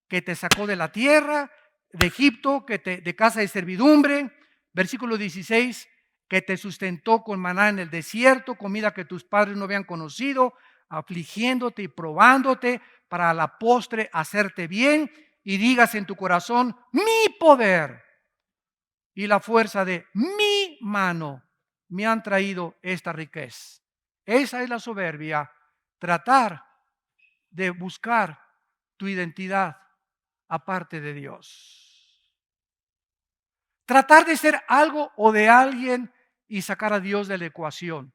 que te sacó de la tierra de Egipto, de casa de servidumbre. Versículo 16, que te sustentó con maná en el desierto, comida que tus padres no habían conocido, afligiéndote y probándote para a la postre hacerte bien, y digas en tu corazón, mi poder y la fuerza de mi mano me han traído esta riqueza. Esa es la soberbia, tratar de buscar tu identidad aparte de Dios. Tratar de ser algo o de alguien y sacar a Dios de la ecuación.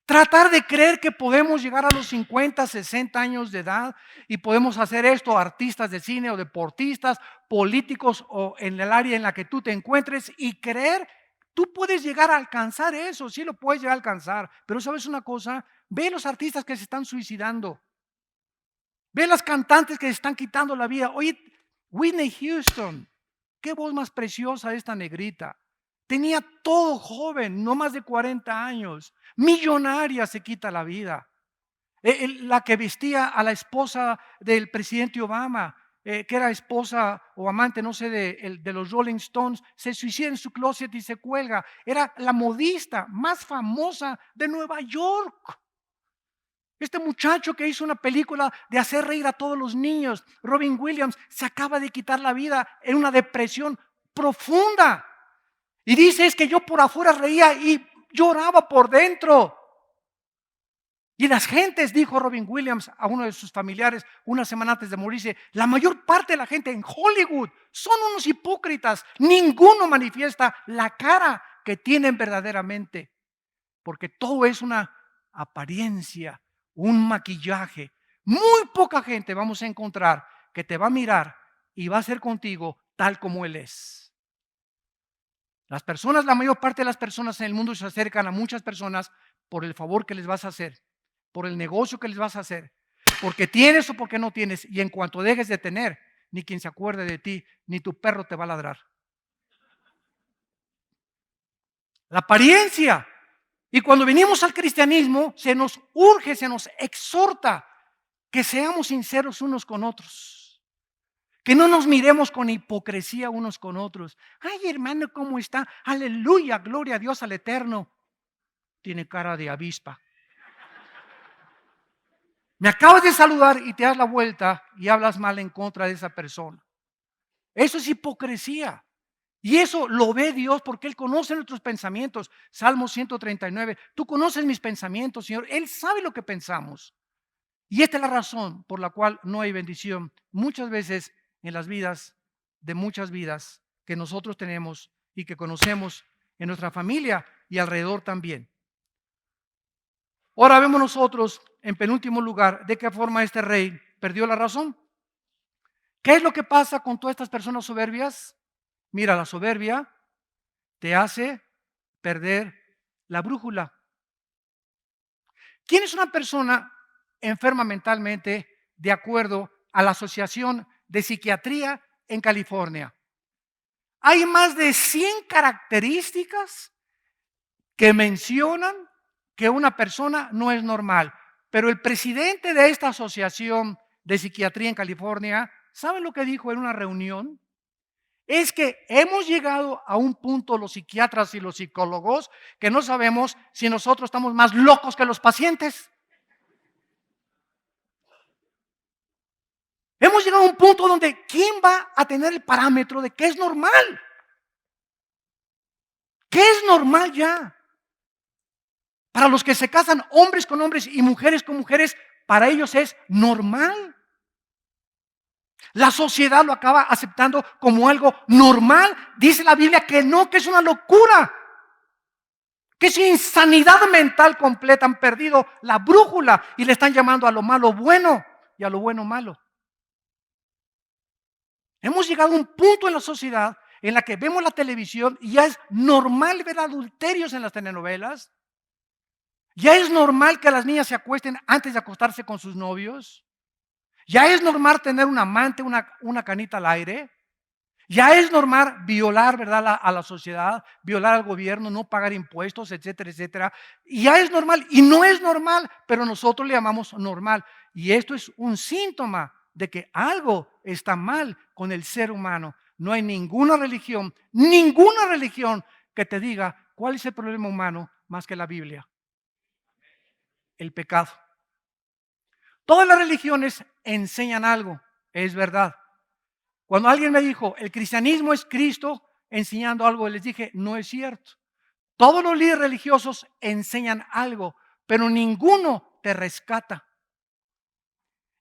Tratar de creer que podemos llegar a los 50, 60 años de edad y podemos hacer esto, artistas de cine o deportistas, políticos o en el área en la que tú te encuentres, y creer, tú puedes llegar a alcanzar eso, sí lo puedes llegar a alcanzar, pero ¿sabes una cosa? Ve los artistas que se están suicidando, ve las cantantes que se están quitando la vida. Oye, Whitney Houston, qué voz más preciosa esta negrita. Tenía todo joven, no más de 40 años. Millonaria, se quita la vida. La que vestía a la esposa del presidente Obama, que era esposa o amante, no sé, de los Rolling Stones, se suicida en su closet y se cuelga. Era la modista más famosa de Nueva York. Este muchacho que hizo una película de hacer reír a todos los niños, Robin Williams, se acaba de quitar la vida en una depresión profunda. Y dice, es que yo por afuera reía y lloraba por dentro. Y las gentes, dijo Robin Williams a uno de sus familiares una semana antes de morirse, la mayor parte de la gente en Hollywood son unos hipócritas. Ninguno manifiesta la cara que tienen verdaderamente, porque todo es una apariencia, un maquillaje. Muy poca gente vamos a encontrar que te va a mirar y va a ser contigo tal como Él es. Las personas, la mayor parte de las personas en el mundo se acercan a muchas personas por el favor que les vas a hacer, por el negocio que les vas a hacer, porque tienes o porque no tienes, y en cuanto dejes de tener, ni quien se acuerde de ti, ni tu perro te va a ladrar. La apariencia. Y cuando venimos al cristianismo, se nos urge, se nos exhorta que seamos sinceros unos con otros. Que no nos miremos con hipocresía unos con otros. Ay, hermano, ¿cómo está? Aleluya, gloria a Dios, al Eterno. Tiene cara de avispa. Me acabas de saludar y te das la vuelta y hablas mal en contra de esa persona. Eso es hipocresía. Y eso lo ve Dios porque Él conoce nuestros pensamientos. Salmo 139, tú conoces mis pensamientos, Señor. Él sabe lo que pensamos. Y esta es la razón por la cual no hay bendición muchas veces en las vidas de muchas vidas que nosotros tenemos y que conocemos en nuestra familia y alrededor también. Ahora vemos nosotros, en penúltimo lugar, de qué forma este rey perdió la razón. ¿Qué es lo que pasa con todas estas personas soberbias? Mira, la soberbia te hace perder la brújula. ¿Quién es una persona enferma mentalmente de acuerdo a la Asociación de Psiquiatría en California? Hay más de 100 características que mencionan que una persona no es normal. Pero el presidente de esta Asociación de Psiquiatría en California, ¿saben lo que dijo en una reunión? Es que hemos llegado a un punto, los psiquiatras y los psicólogos, que no sabemos si nosotros estamos más locos que los pacientes. Hemos llegado a un punto donde ¿quién va a tener el parámetro de qué es normal? ¿Qué es normal ya? Para los que se casan hombres con hombres y mujeres con mujeres, para ellos es normal. La sociedad lo acaba aceptando como algo normal. Dice la Biblia que no, que es una locura, que es insanidad mental completa. Han perdido la brújula y le están llamando a lo malo bueno y a lo bueno malo. Hemos llegado a un punto en la sociedad en la que vemos la televisión y ya es normal ver adulterios en las telenovelas. Ya es normal que las niñas se acuesten antes de acostarse con sus novios. Ya es normal tener un amante, una canita al aire. Ya es normal violar, ¿verdad?, a la sociedad, violar al gobierno, no pagar impuestos, etcétera, etcétera. Y ya es normal y no es normal, pero nosotros le llamamos normal. Y esto es un síntoma de que algo está mal con el ser humano. No hay ninguna religión que te diga cuál es el problema humano más que la Biblia. El pecado. Todas las religiones enseñan algo, es verdad. Cuando alguien me dijo, el cristianismo es Cristo enseñando algo, les dije, no es cierto. Todos los líderes religiosos enseñan algo, pero ninguno te rescata.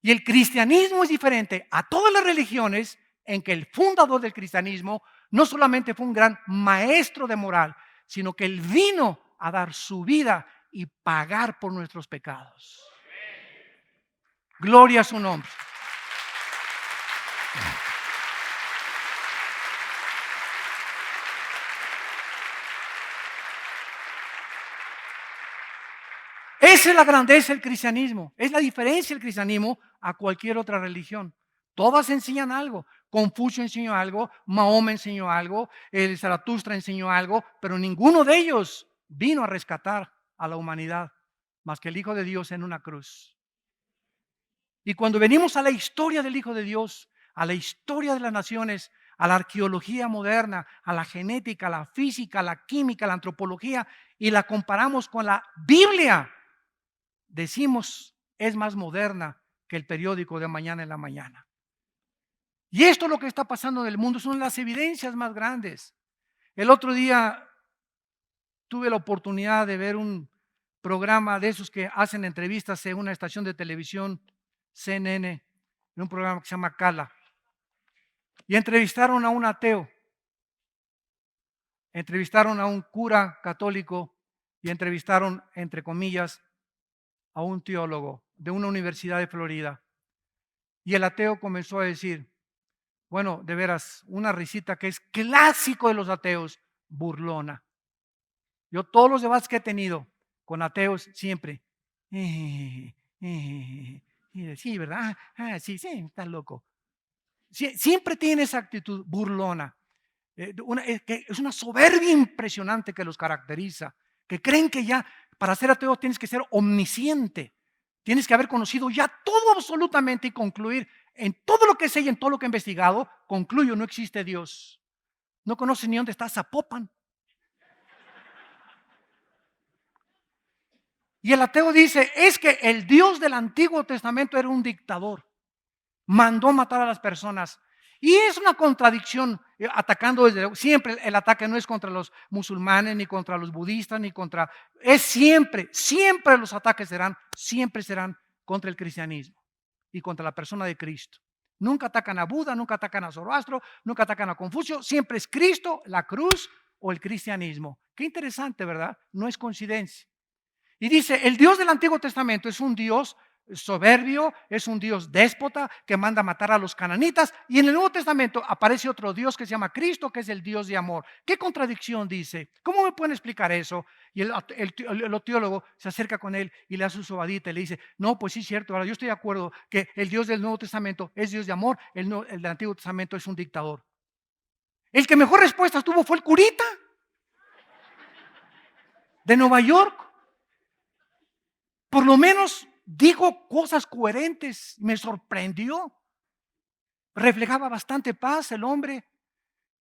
Y el cristianismo es diferente a todas las religiones en que el fundador del cristianismo no solamente fue un gran maestro de moral, sino que Él vino a dar su vida y pagar por nuestros pecados. Gloria a su nombre. Esa es la grandeza del cristianismo. Es la diferencia del cristianismo a cualquier otra religión. Todas enseñan algo. Confucio enseñó algo, Mahoma enseñó algo, el Zaratustra enseñó algo, pero ninguno de ellos vino a rescatar a la humanidad más que el Hijo de Dios en una cruz. Y cuando venimos a la historia del Hijo de Dios, a la historia de las naciones, a la arqueología moderna, a la genética, a la física, a la química, a la antropología, y la comparamos con la Biblia, decimos, es más moderna que el periódico de mañana en la mañana. Y esto es lo que está pasando en el mundo, son las evidencias más grandes. El otro día tuve la oportunidad de ver un programa de esos que hacen entrevistas en una estación de televisión, CNN, en un programa que se llama Cala. Y entrevistaron a un ateo, entrevistaron a un cura católico y entrevistaron, entre comillas, a un teólogo de una universidad de Florida. Y el ateo comenzó a decir, bueno, de veras, una risita que es clásico de los ateos, burlona. Yo todos los debates que he tenido con ateos siempre, sí, ¿verdad? Sí, estás loco. Siempre tiene esa actitud burlona. Es una soberbia impresionante que los caracteriza, que creen que ya para ser ateo tienes que ser omnisciente, tienes que haber conocido ya todo absolutamente y concluir en todo lo que sé y en todo lo que he investigado, concluyo, no existe Dios. No conoces ni dónde está Zapopan. Y el ateo dice, es que el Dios del Antiguo Testamento era un dictador, mandó matar a las personas. Y es una contradicción, atacando desde siempre. El ataque no es contra los musulmanes, ni contra los budistas, ni contra, es siempre los ataques siempre serán contra el cristianismo y contra la persona de Cristo. Nunca atacan a Buda, nunca atacan a Zoroastro, nunca atacan a Confucio, siempre es Cristo, la cruz o el cristianismo. Qué interesante, ¿verdad? No es coincidencia. Y dice, el Dios del Antiguo Testamento es un Dios soberbio, es un Dios déspota que manda matar a los cananitas, y en el Nuevo Testamento aparece otro Dios que se llama Cristo, que es el Dios de amor. ¿Qué contradicción dice? ¿Cómo me pueden explicar eso? Y el teólogo se acerca con él y le hace su sobadita y le dice, no, pues sí es cierto, ahora yo estoy de acuerdo que el Dios del Nuevo Testamento es Dios de amor, el del Antiguo Testamento es un dictador. El que mejor respuesta tuvo fue el curita de Nueva York. Por lo menos dijo cosas coherentes, me sorprendió. Reflejaba bastante paz el hombre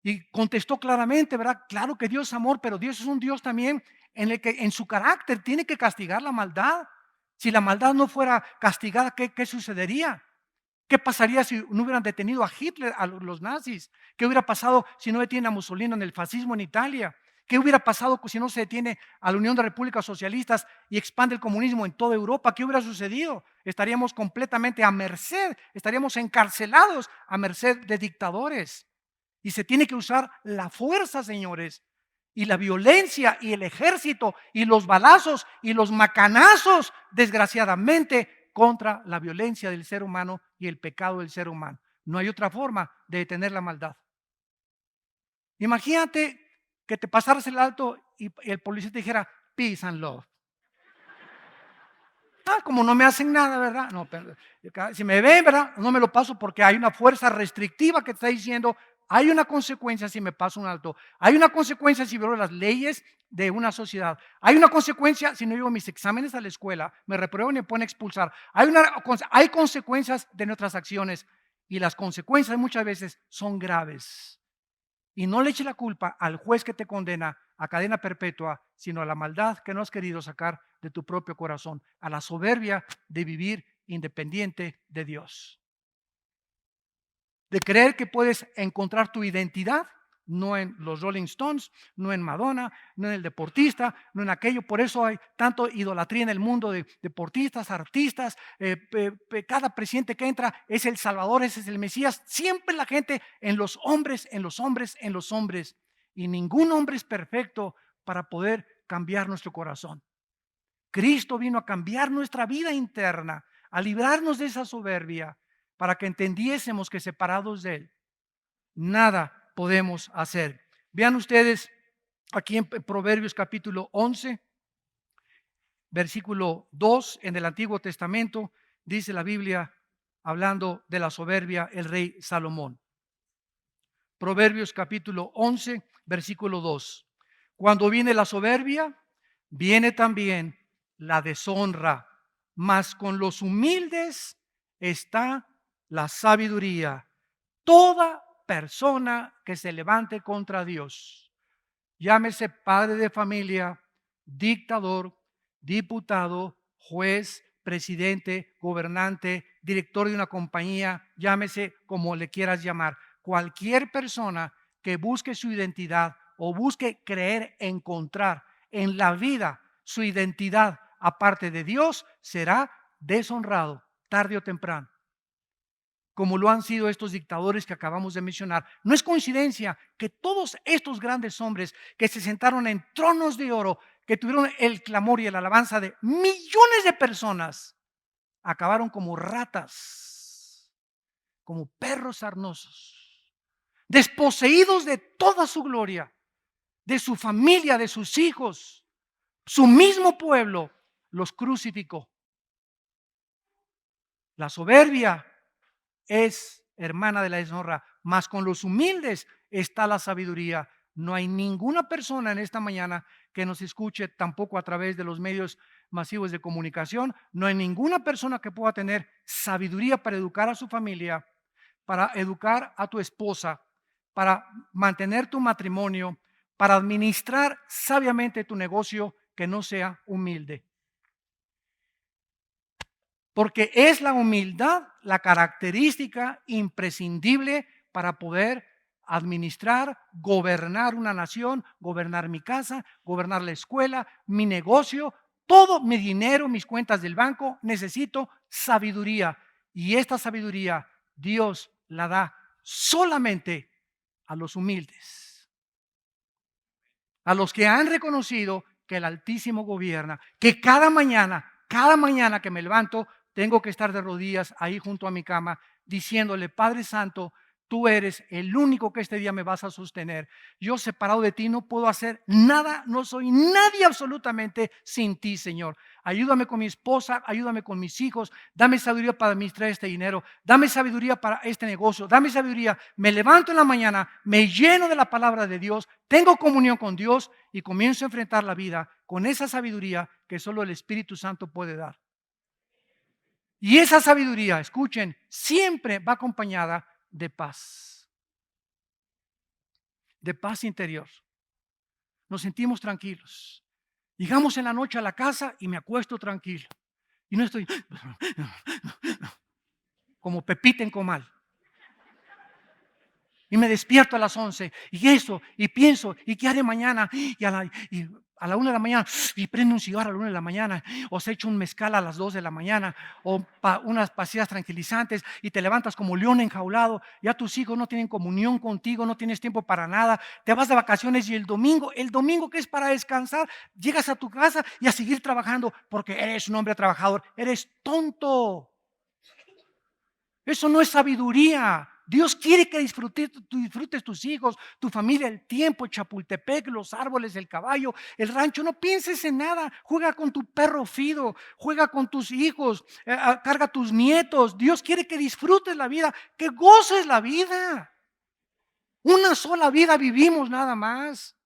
y contestó claramente, ¿verdad? Claro que Dios es amor, pero Dios es un Dios también en el que en su carácter tiene que castigar la maldad. Si la maldad no fuera castigada, ¿qué sucedería? ¿Qué pasaría si no hubieran detenido a Hitler, a los nazis? ¿Qué hubiera pasado si no detienen a Mussolini en el fascismo en Italia? ¿Qué hubiera pasado si no se detiene a la Unión de Repúblicas Socialistas y expande el comunismo en toda Europa? ¿Qué hubiera sucedido? Estaríamos completamente a merced, estaríamos encarcelados a merced de dictadores. Y se tiene que usar la fuerza, señores, y la violencia y el ejército y los balazos y los macanazos, desgraciadamente, contra la violencia del ser humano y el pecado del ser humano. No hay otra forma de detener la maldad. Imagínate que te pasaras el alto y el policía te dijera peace and love. Como no me hacen nada, ¿verdad? No, pero, si me ven, ¿verdad? No me lo paso porque hay una fuerza restrictiva que está diciendo, hay una consecuencia si me paso un alto, hay una consecuencia si violo las leyes de una sociedad, hay una consecuencia si no llevo mis exámenes a la escuela, me reprueban y me pueden expulsar, hay consecuencias de nuestras acciones y las consecuencias muchas veces son graves. Y no le eche la culpa al juez que te condena a cadena perpetua, sino a la maldad que no has querido sacar de tu propio corazón, a la soberbia de vivir independiente de Dios. De creer que puedes encontrar tu identidad, no en los Rolling Stones, no en Madonna, no en el deportista, no en aquello. Por eso hay tanto idolatría en el mundo de deportistas, artistas. Cada presidente que entra es el Salvador, ese es el Mesías. Siempre la gente en los hombres, en los hombres, en los hombres. Y ningún hombre es perfecto para poder cambiar nuestro corazón. Cristo vino a cambiar nuestra vida interna, a librarnos de esa soberbia, para que entendiésemos que separados de Él, nada podemos hacer. Vean ustedes aquí en Proverbios capítulo 11, versículo 2, en el Antiguo Testamento, dice la Biblia, hablando de la soberbia, el rey Salomón. Proverbios capítulo 11, versículo 2. Cuando viene la soberbia, viene también la deshonra, mas con los humildes está la sabiduría. Toda persona que se levante contra Dios, llámese padre de familia, dictador, diputado, juez, presidente, gobernante, director de una compañía, llámese como le quieras llamar, cualquier persona que busque su identidad o busque creer, encontrar en la vida su identidad aparte de Dios, será deshonrado tarde o temprano, como lo han sido estos dictadores que acabamos de mencionar. No es coincidencia que todos estos grandes hombres que se sentaron en tronos de oro, que tuvieron el clamor y la alabanza de millones de personas, acabaron como ratas, como perros sarnosos, desposeídos de toda su gloria, de su familia, de sus hijos. Su mismo pueblo los crucificó. La soberbia es hermana de la deshonra, mas con los humildes está la sabiduría. No hay ninguna persona en esta mañana que nos escuche, tampoco a través de los medios masivos de comunicación. No hay ninguna persona que pueda tener sabiduría para educar a su familia, para educar a tu esposa, para mantener tu matrimonio, para administrar sabiamente tu negocio, que no sea humilde. Porque es la humildad la característica imprescindible para poder administrar, gobernar una nación, gobernar mi casa, gobernar la escuela, mi negocio, todo mi dinero, mis cuentas del banco. Necesito sabiduría. Y esta sabiduría Dios la da solamente a los humildes, a los que han reconocido que el Altísimo gobierna, que cada mañana que me levanto, tengo que estar de rodillas ahí junto a mi cama diciéndole: Padre Santo, tú eres el único que este día me vas a sostener. Yo, separado de ti, no puedo hacer nada, no soy nadie absolutamente sin ti, Señor. Ayúdame con mi esposa, ayúdame con mis hijos, dame sabiduría para administrar este dinero, dame sabiduría para este negocio, dame sabiduría. Me levanto en la mañana, me lleno de la palabra de Dios, tengo comunión con Dios y comienzo a enfrentar la vida con esa sabiduría que solo el Espíritu Santo puede dar. Y esa sabiduría, escuchen, siempre va acompañada de paz interior. Nos sentimos tranquilos. Llegamos en la noche a la casa y me acuesto tranquilo. Y no estoy como Pepita en comal. Y me despierto a las 11 y eso, y pienso, ¿y qué haré mañana? Y a la 1 de la mañana, y prendo un cigarro a la 1 de la mañana, o se echa un mezcal a las 2 de la mañana, o unas pastillas tranquilizantes, y te levantas como león enjaulado. Ya tus hijos no tienen comunión contigo, no tienes tiempo para nada, te vas de vacaciones y el domingo que es para descansar, llegas a tu casa y a seguir trabajando porque eres un hombre trabajador. Eres tonto. Eso no es sabiduría. Dios quiere que disfrutes tus hijos, tu familia, el tiempo, Chapultepec, los árboles, el caballo, el rancho. No pienses en nada. Juega con tu perro Fido, juega con tus hijos, carga tus nietos. Dios quiere que disfrutes la vida, que goces la vida. Una sola vida vivimos nada más.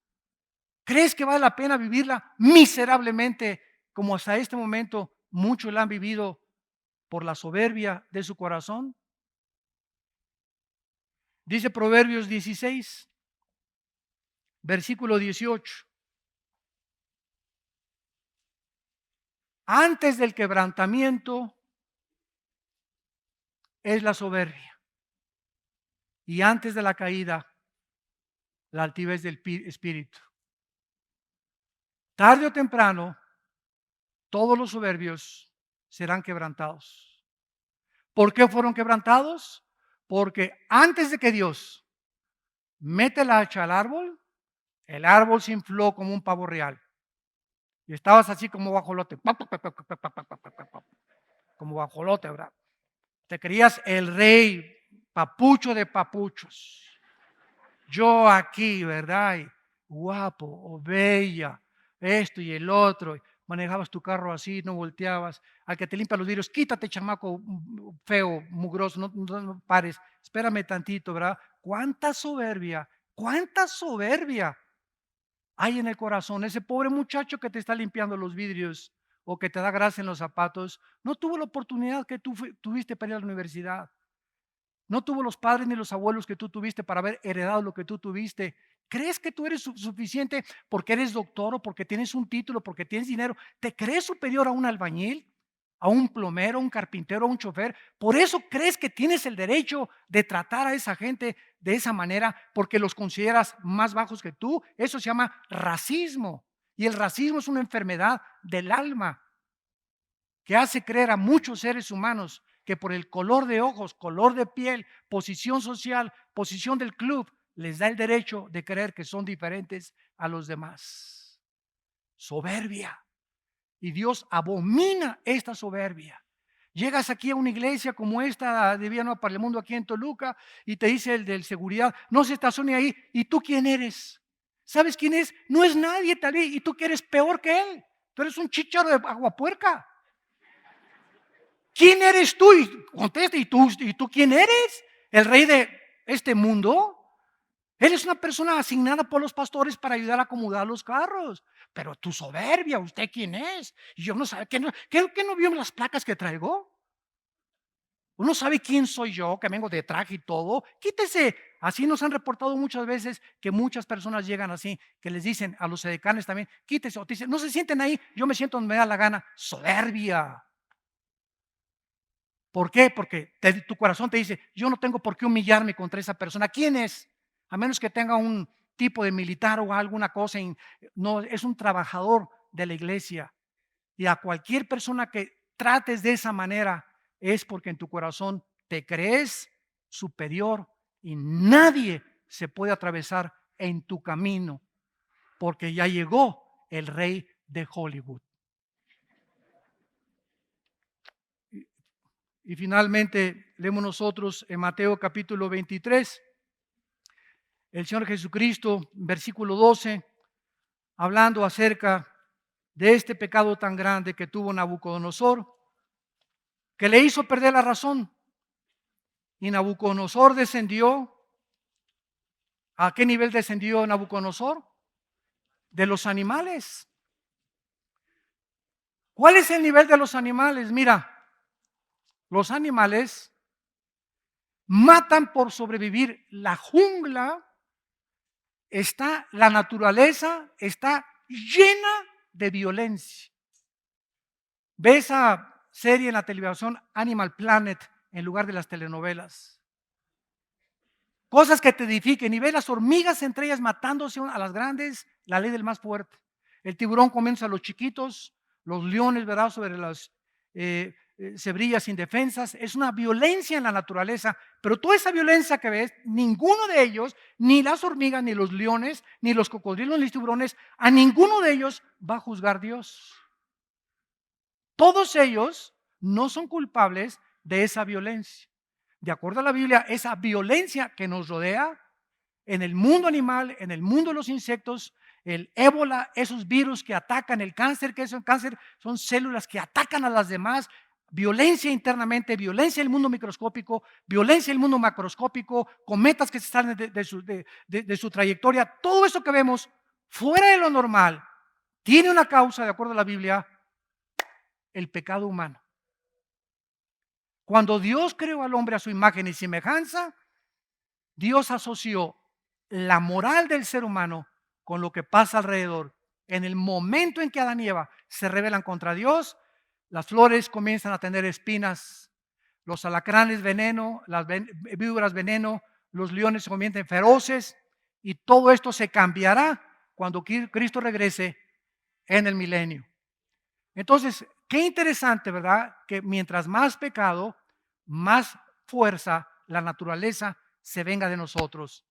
¿Crees que vale la pena vivirla miserablemente como hasta este momento muchos la han vivido por la soberbia de su corazón? Dice Proverbios 16, versículo 18. Antes del quebrantamiento es la soberbia, y antes de la caída, la altivez del espíritu. Tarde o temprano, todos los soberbios serán quebrantados. ¿Por qué fueron quebrantados? Porque antes de que Dios mete la hacha al árbol, El árbol se infló como un pavo real. Y estabas así como guajolote. Como guajolote, ¿verdad? Te creías el rey, papucho de papuchos. Yo aquí, ¿verdad? Y guapo o bella, esto y el otro. Manejabas tu carro así, no volteabas. Al que te limpia los vidrios, quítate, chamaco feo, mugroso, no pares. Espérame tantito, ¿verdad? ¿Cuánta soberbia? ¿Cuánta soberbia hay en el corazón? Ese pobre muchacho que te está limpiando los vidrios o que te da grasa en los zapatos, no tuvo la oportunidad que tú tuviste para ir a la universidad. No tuvo los padres ni los abuelos que tú tuviste para haber heredado lo que tú tuviste. ¿Crees que tú eres suficiente porque eres doctor o porque tienes un título, porque tienes dinero? ¿Te crees superior a un albañil, a un plomero, a un carpintero, a un chofer? ¿Por eso crees que tienes el derecho de tratar a esa gente de esa manera porque los consideras más bajos que tú? Eso se llama racismo. Y el racismo es una enfermedad del alma que hace creer a muchos seres humanos que por el color de ojos, color de piel, posición social, posición del club, les da el derecho de creer que son diferentes a los demás. Soberbia. Y Dios abomina esta soberbia. Llegas aquí a una iglesia como esta de Vía Nueva para el Mundo aquí en Toluca y te dice el del seguridad, no se estacione ahí. ¿Y tú quién eres? ¿Sabes quién es? No es nadie tal vez. Y tú que eres peor que él. Tú eres un chícharo de aguapuerca. ¿Quién eres tú? Y contesta, ¿y tú quién eres? ¿El rey de este mundo? Eres una persona asignada por los pastores para ayudar a acomodar los carros. Pero tu soberbia, ¿usted quién es? Y yo no sabe, ¿qué no vio las placas que traigo? Uno sabe quién soy yo, que vengo de traje y todo. Quítese. Así nos han reportado muchas veces que muchas personas llegan así, que les dicen a los edecanes también, quítese. O te dicen, no se sienten ahí, yo me siento donde me da la gana. Soberbia. ¿Por qué? Porque tu corazón te dice, yo no tengo por qué humillarme contra esa persona. ¿Quién es? A menos que tenga un tipo de militar o alguna cosa. No, es un trabajador de la iglesia. Y a cualquier persona que trates de esa manera es porque en tu corazón te crees superior y nadie se puede atravesar en tu camino porque ya llegó el rey de Hollywood. Y finalmente leemos nosotros en Mateo capítulo 23, el Señor Jesucristo, versículo 12, hablando acerca de este pecado tan grande que tuvo Nabucodonosor, que le hizo perder la razón. Y Nabucodonosor descendió. ¿A qué nivel descendió Nabucodonosor? De los animales. ¿Cuál es el nivel de los animales? Mira, los animales matan por sobrevivir. La jungla está, la naturaleza está llena de violencia. Ve esa serie en la televisión Animal Planet en lugar de las telenovelas. Cosas que te edifiquen y ve las hormigas entre ellas matándose a las grandes, la ley del más fuerte. El tiburón comienza a los chiquitos, los leones, ¿verdad? Sobre las cebrillas indefensas. Es una violencia en la naturaleza, pero toda esa violencia que ves, ninguno de ellos, ni las hormigas, ni los leones, ni los cocodrilos, ni los tiburones, a ninguno de ellos va a juzgar Dios. Todos ellos no son culpables de esa violencia. De acuerdo a la Biblia, esa violencia que nos rodea en el mundo animal, en el mundo de los insectos, el ébola, esos virus que atacan el cáncer, que es el cáncer, son células que atacan a las demás, violencia internamente, violencia en el mundo microscópico, violencia en el mundo macroscópico, cometas que se salen de su trayectoria, todo eso que vemos fuera de lo normal, tiene una causa, de acuerdo a la Biblia, el pecado humano. Cuando Dios creó al hombre a su imagen y semejanza, Dios asoció la moral del ser humano con lo que pasa alrededor. En el momento en que Adán y Eva se rebelan contra Dios, las flores comienzan a tener espinas, los alacranes veneno, las víboras veneno, los leones se convierten feroces y todo esto se cambiará cuando Cristo regrese en el milenio. Entonces, qué interesante, ¿verdad? Que mientras más pecado, más fuerza la naturaleza se venga de nosotros.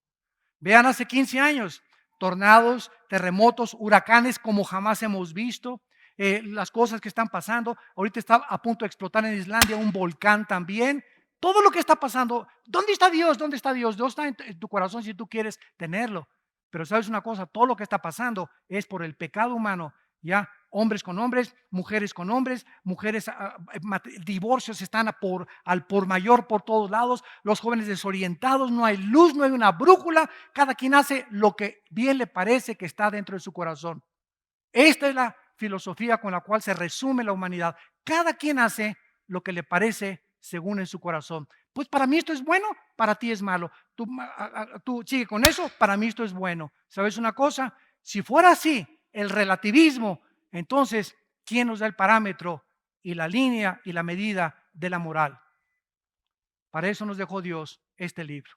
Vean, hace 15 años tornados, terremotos, huracanes como jamás hemos visto. Las cosas que están pasando. Ahorita está a punto de explotar en Islandia un volcán también. Todo lo que está pasando. ¿Dónde está Dios? ¿Dónde está Dios? Dios está en tu corazón si tú quieres tenerlo. Pero sabes una cosa, todo lo que está pasando es por el pecado humano. Ya, hombres con hombres, mujeres con hombres, divorcios están al por mayor por todos lados, los jóvenes desorientados, no hay luz, no hay una brújula, cada quien hace lo que bien le parece que está dentro de su corazón. Esta es la filosofía con la cual se resume la humanidad. Cada quien hace lo que le parece según en su corazón. Pues para mí esto es bueno, para ti es malo. Tú sigue con eso, para mí esto es bueno. ¿Sabes una cosa? Si fuera así, el relativismo, entonces, ¿quién nos da el parámetro y la línea y la medida de la moral? Para eso nos dejó Dios este libro.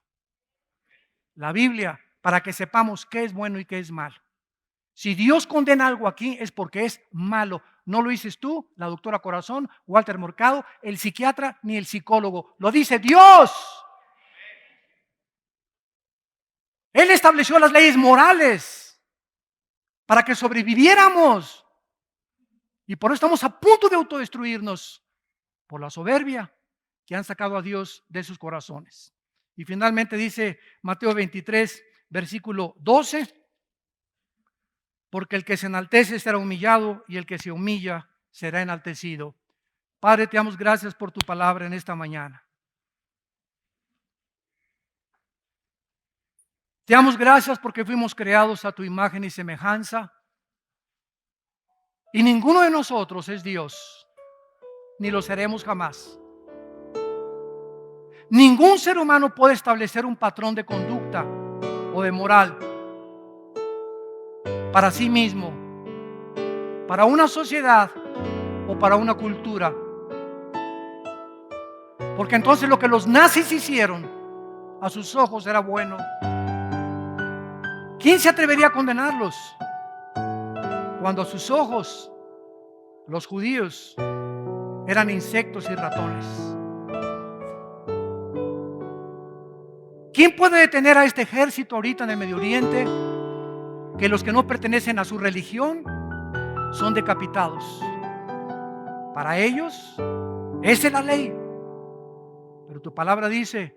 La Biblia, para que sepamos qué es bueno y qué es malo. Si Dios condena algo aquí es porque es malo. No lo dices tú, la doctora Corazón, Walter Mercado, el psiquiatra ni el psicólogo. Lo dice Dios. Él estableció las leyes morales para que sobreviviéramos. Y por eso estamos a punto de autodestruirnos por la soberbia que han sacado a Dios de sus corazones. Y finalmente dice Mateo 23, versículo 12. Porque el que se enaltece será humillado y el que se humilla será enaltecido. Padre, te damos gracias por tu palabra en esta mañana. Te damos gracias porque fuimos creados a tu imagen y semejanza. Y ninguno de nosotros es Dios, ni lo seremos jamás. Ningún ser humano puede establecer un patrón de conducta o de moral para sí mismo, para una sociedad o para una cultura. Porque entonces lo que los nazis hicieron a sus ojos era bueno. ¿Quién se atrevería a condenarlos? Cuando a sus ojos los judíos eran insectos y ratones. ¿Quién puede detener a este ejército ahorita en el Medio Oriente? Que los que no pertenecen a su religión son decapitados. Para ellos, esa es la ley. Pero tu palabra dice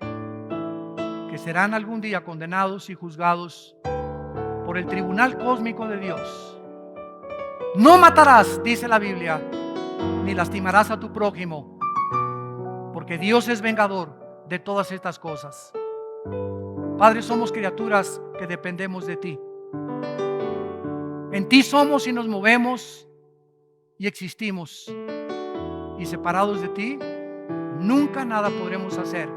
que serán algún día condenados y juzgados por el tribunal cósmico de Dios. No matarás, dice la Biblia, ni lastimarás a tu prójimo, porque Dios es vengador de todas estas cosas. Padre, somos criaturas que dependemos de ti. En ti somos y nos movemos y existimos. Y separados de ti, nunca nada podremos hacer.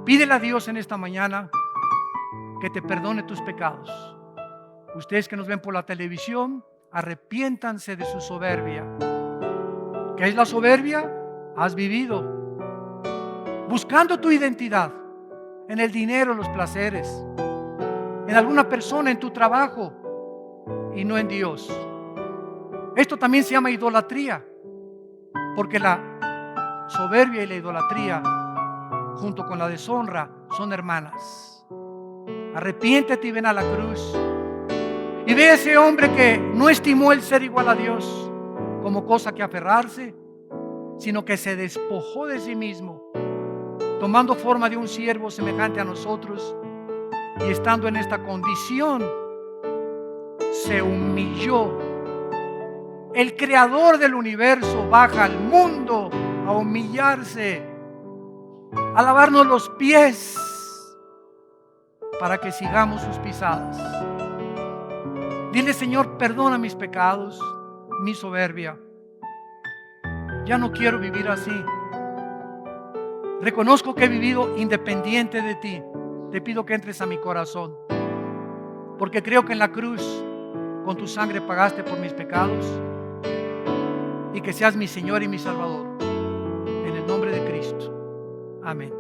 Pídele a Dios en esta mañana que te perdone tus pecados. Ustedes que nos ven por la televisión, arrepiéntanse de su soberbia. ¿Qué es la soberbia? Has vivido buscando tu identidad en el dinero, en los placeres, en alguna persona, en tu trabajo y no en Dios. Esto también se llama idolatría, porque la soberbia y la idolatría junto con la deshonra son hermanas. Arrepiéntete y ven a la cruz y ve a ese hombre que no estimó el ser igual a Dios como cosa que aferrarse, sino que se despojó de sí mismo, tomando forma de un siervo semejante a nosotros, y estando en esta condición se humilló. El creador del universo baja al mundo a humillarse, a lavarnos los pies para que sigamos sus pisadas. Dile: Señor, perdona mis pecados, mi soberbia. Ya no quiero vivir así. Reconozco que he vivido independiente de ti. Te pido que entres a mi corazón, porque creo que en la cruz con tu sangre pagaste por mis pecados, y que seas mi Señor y mi Salvador. En el nombre de Cristo. Amén.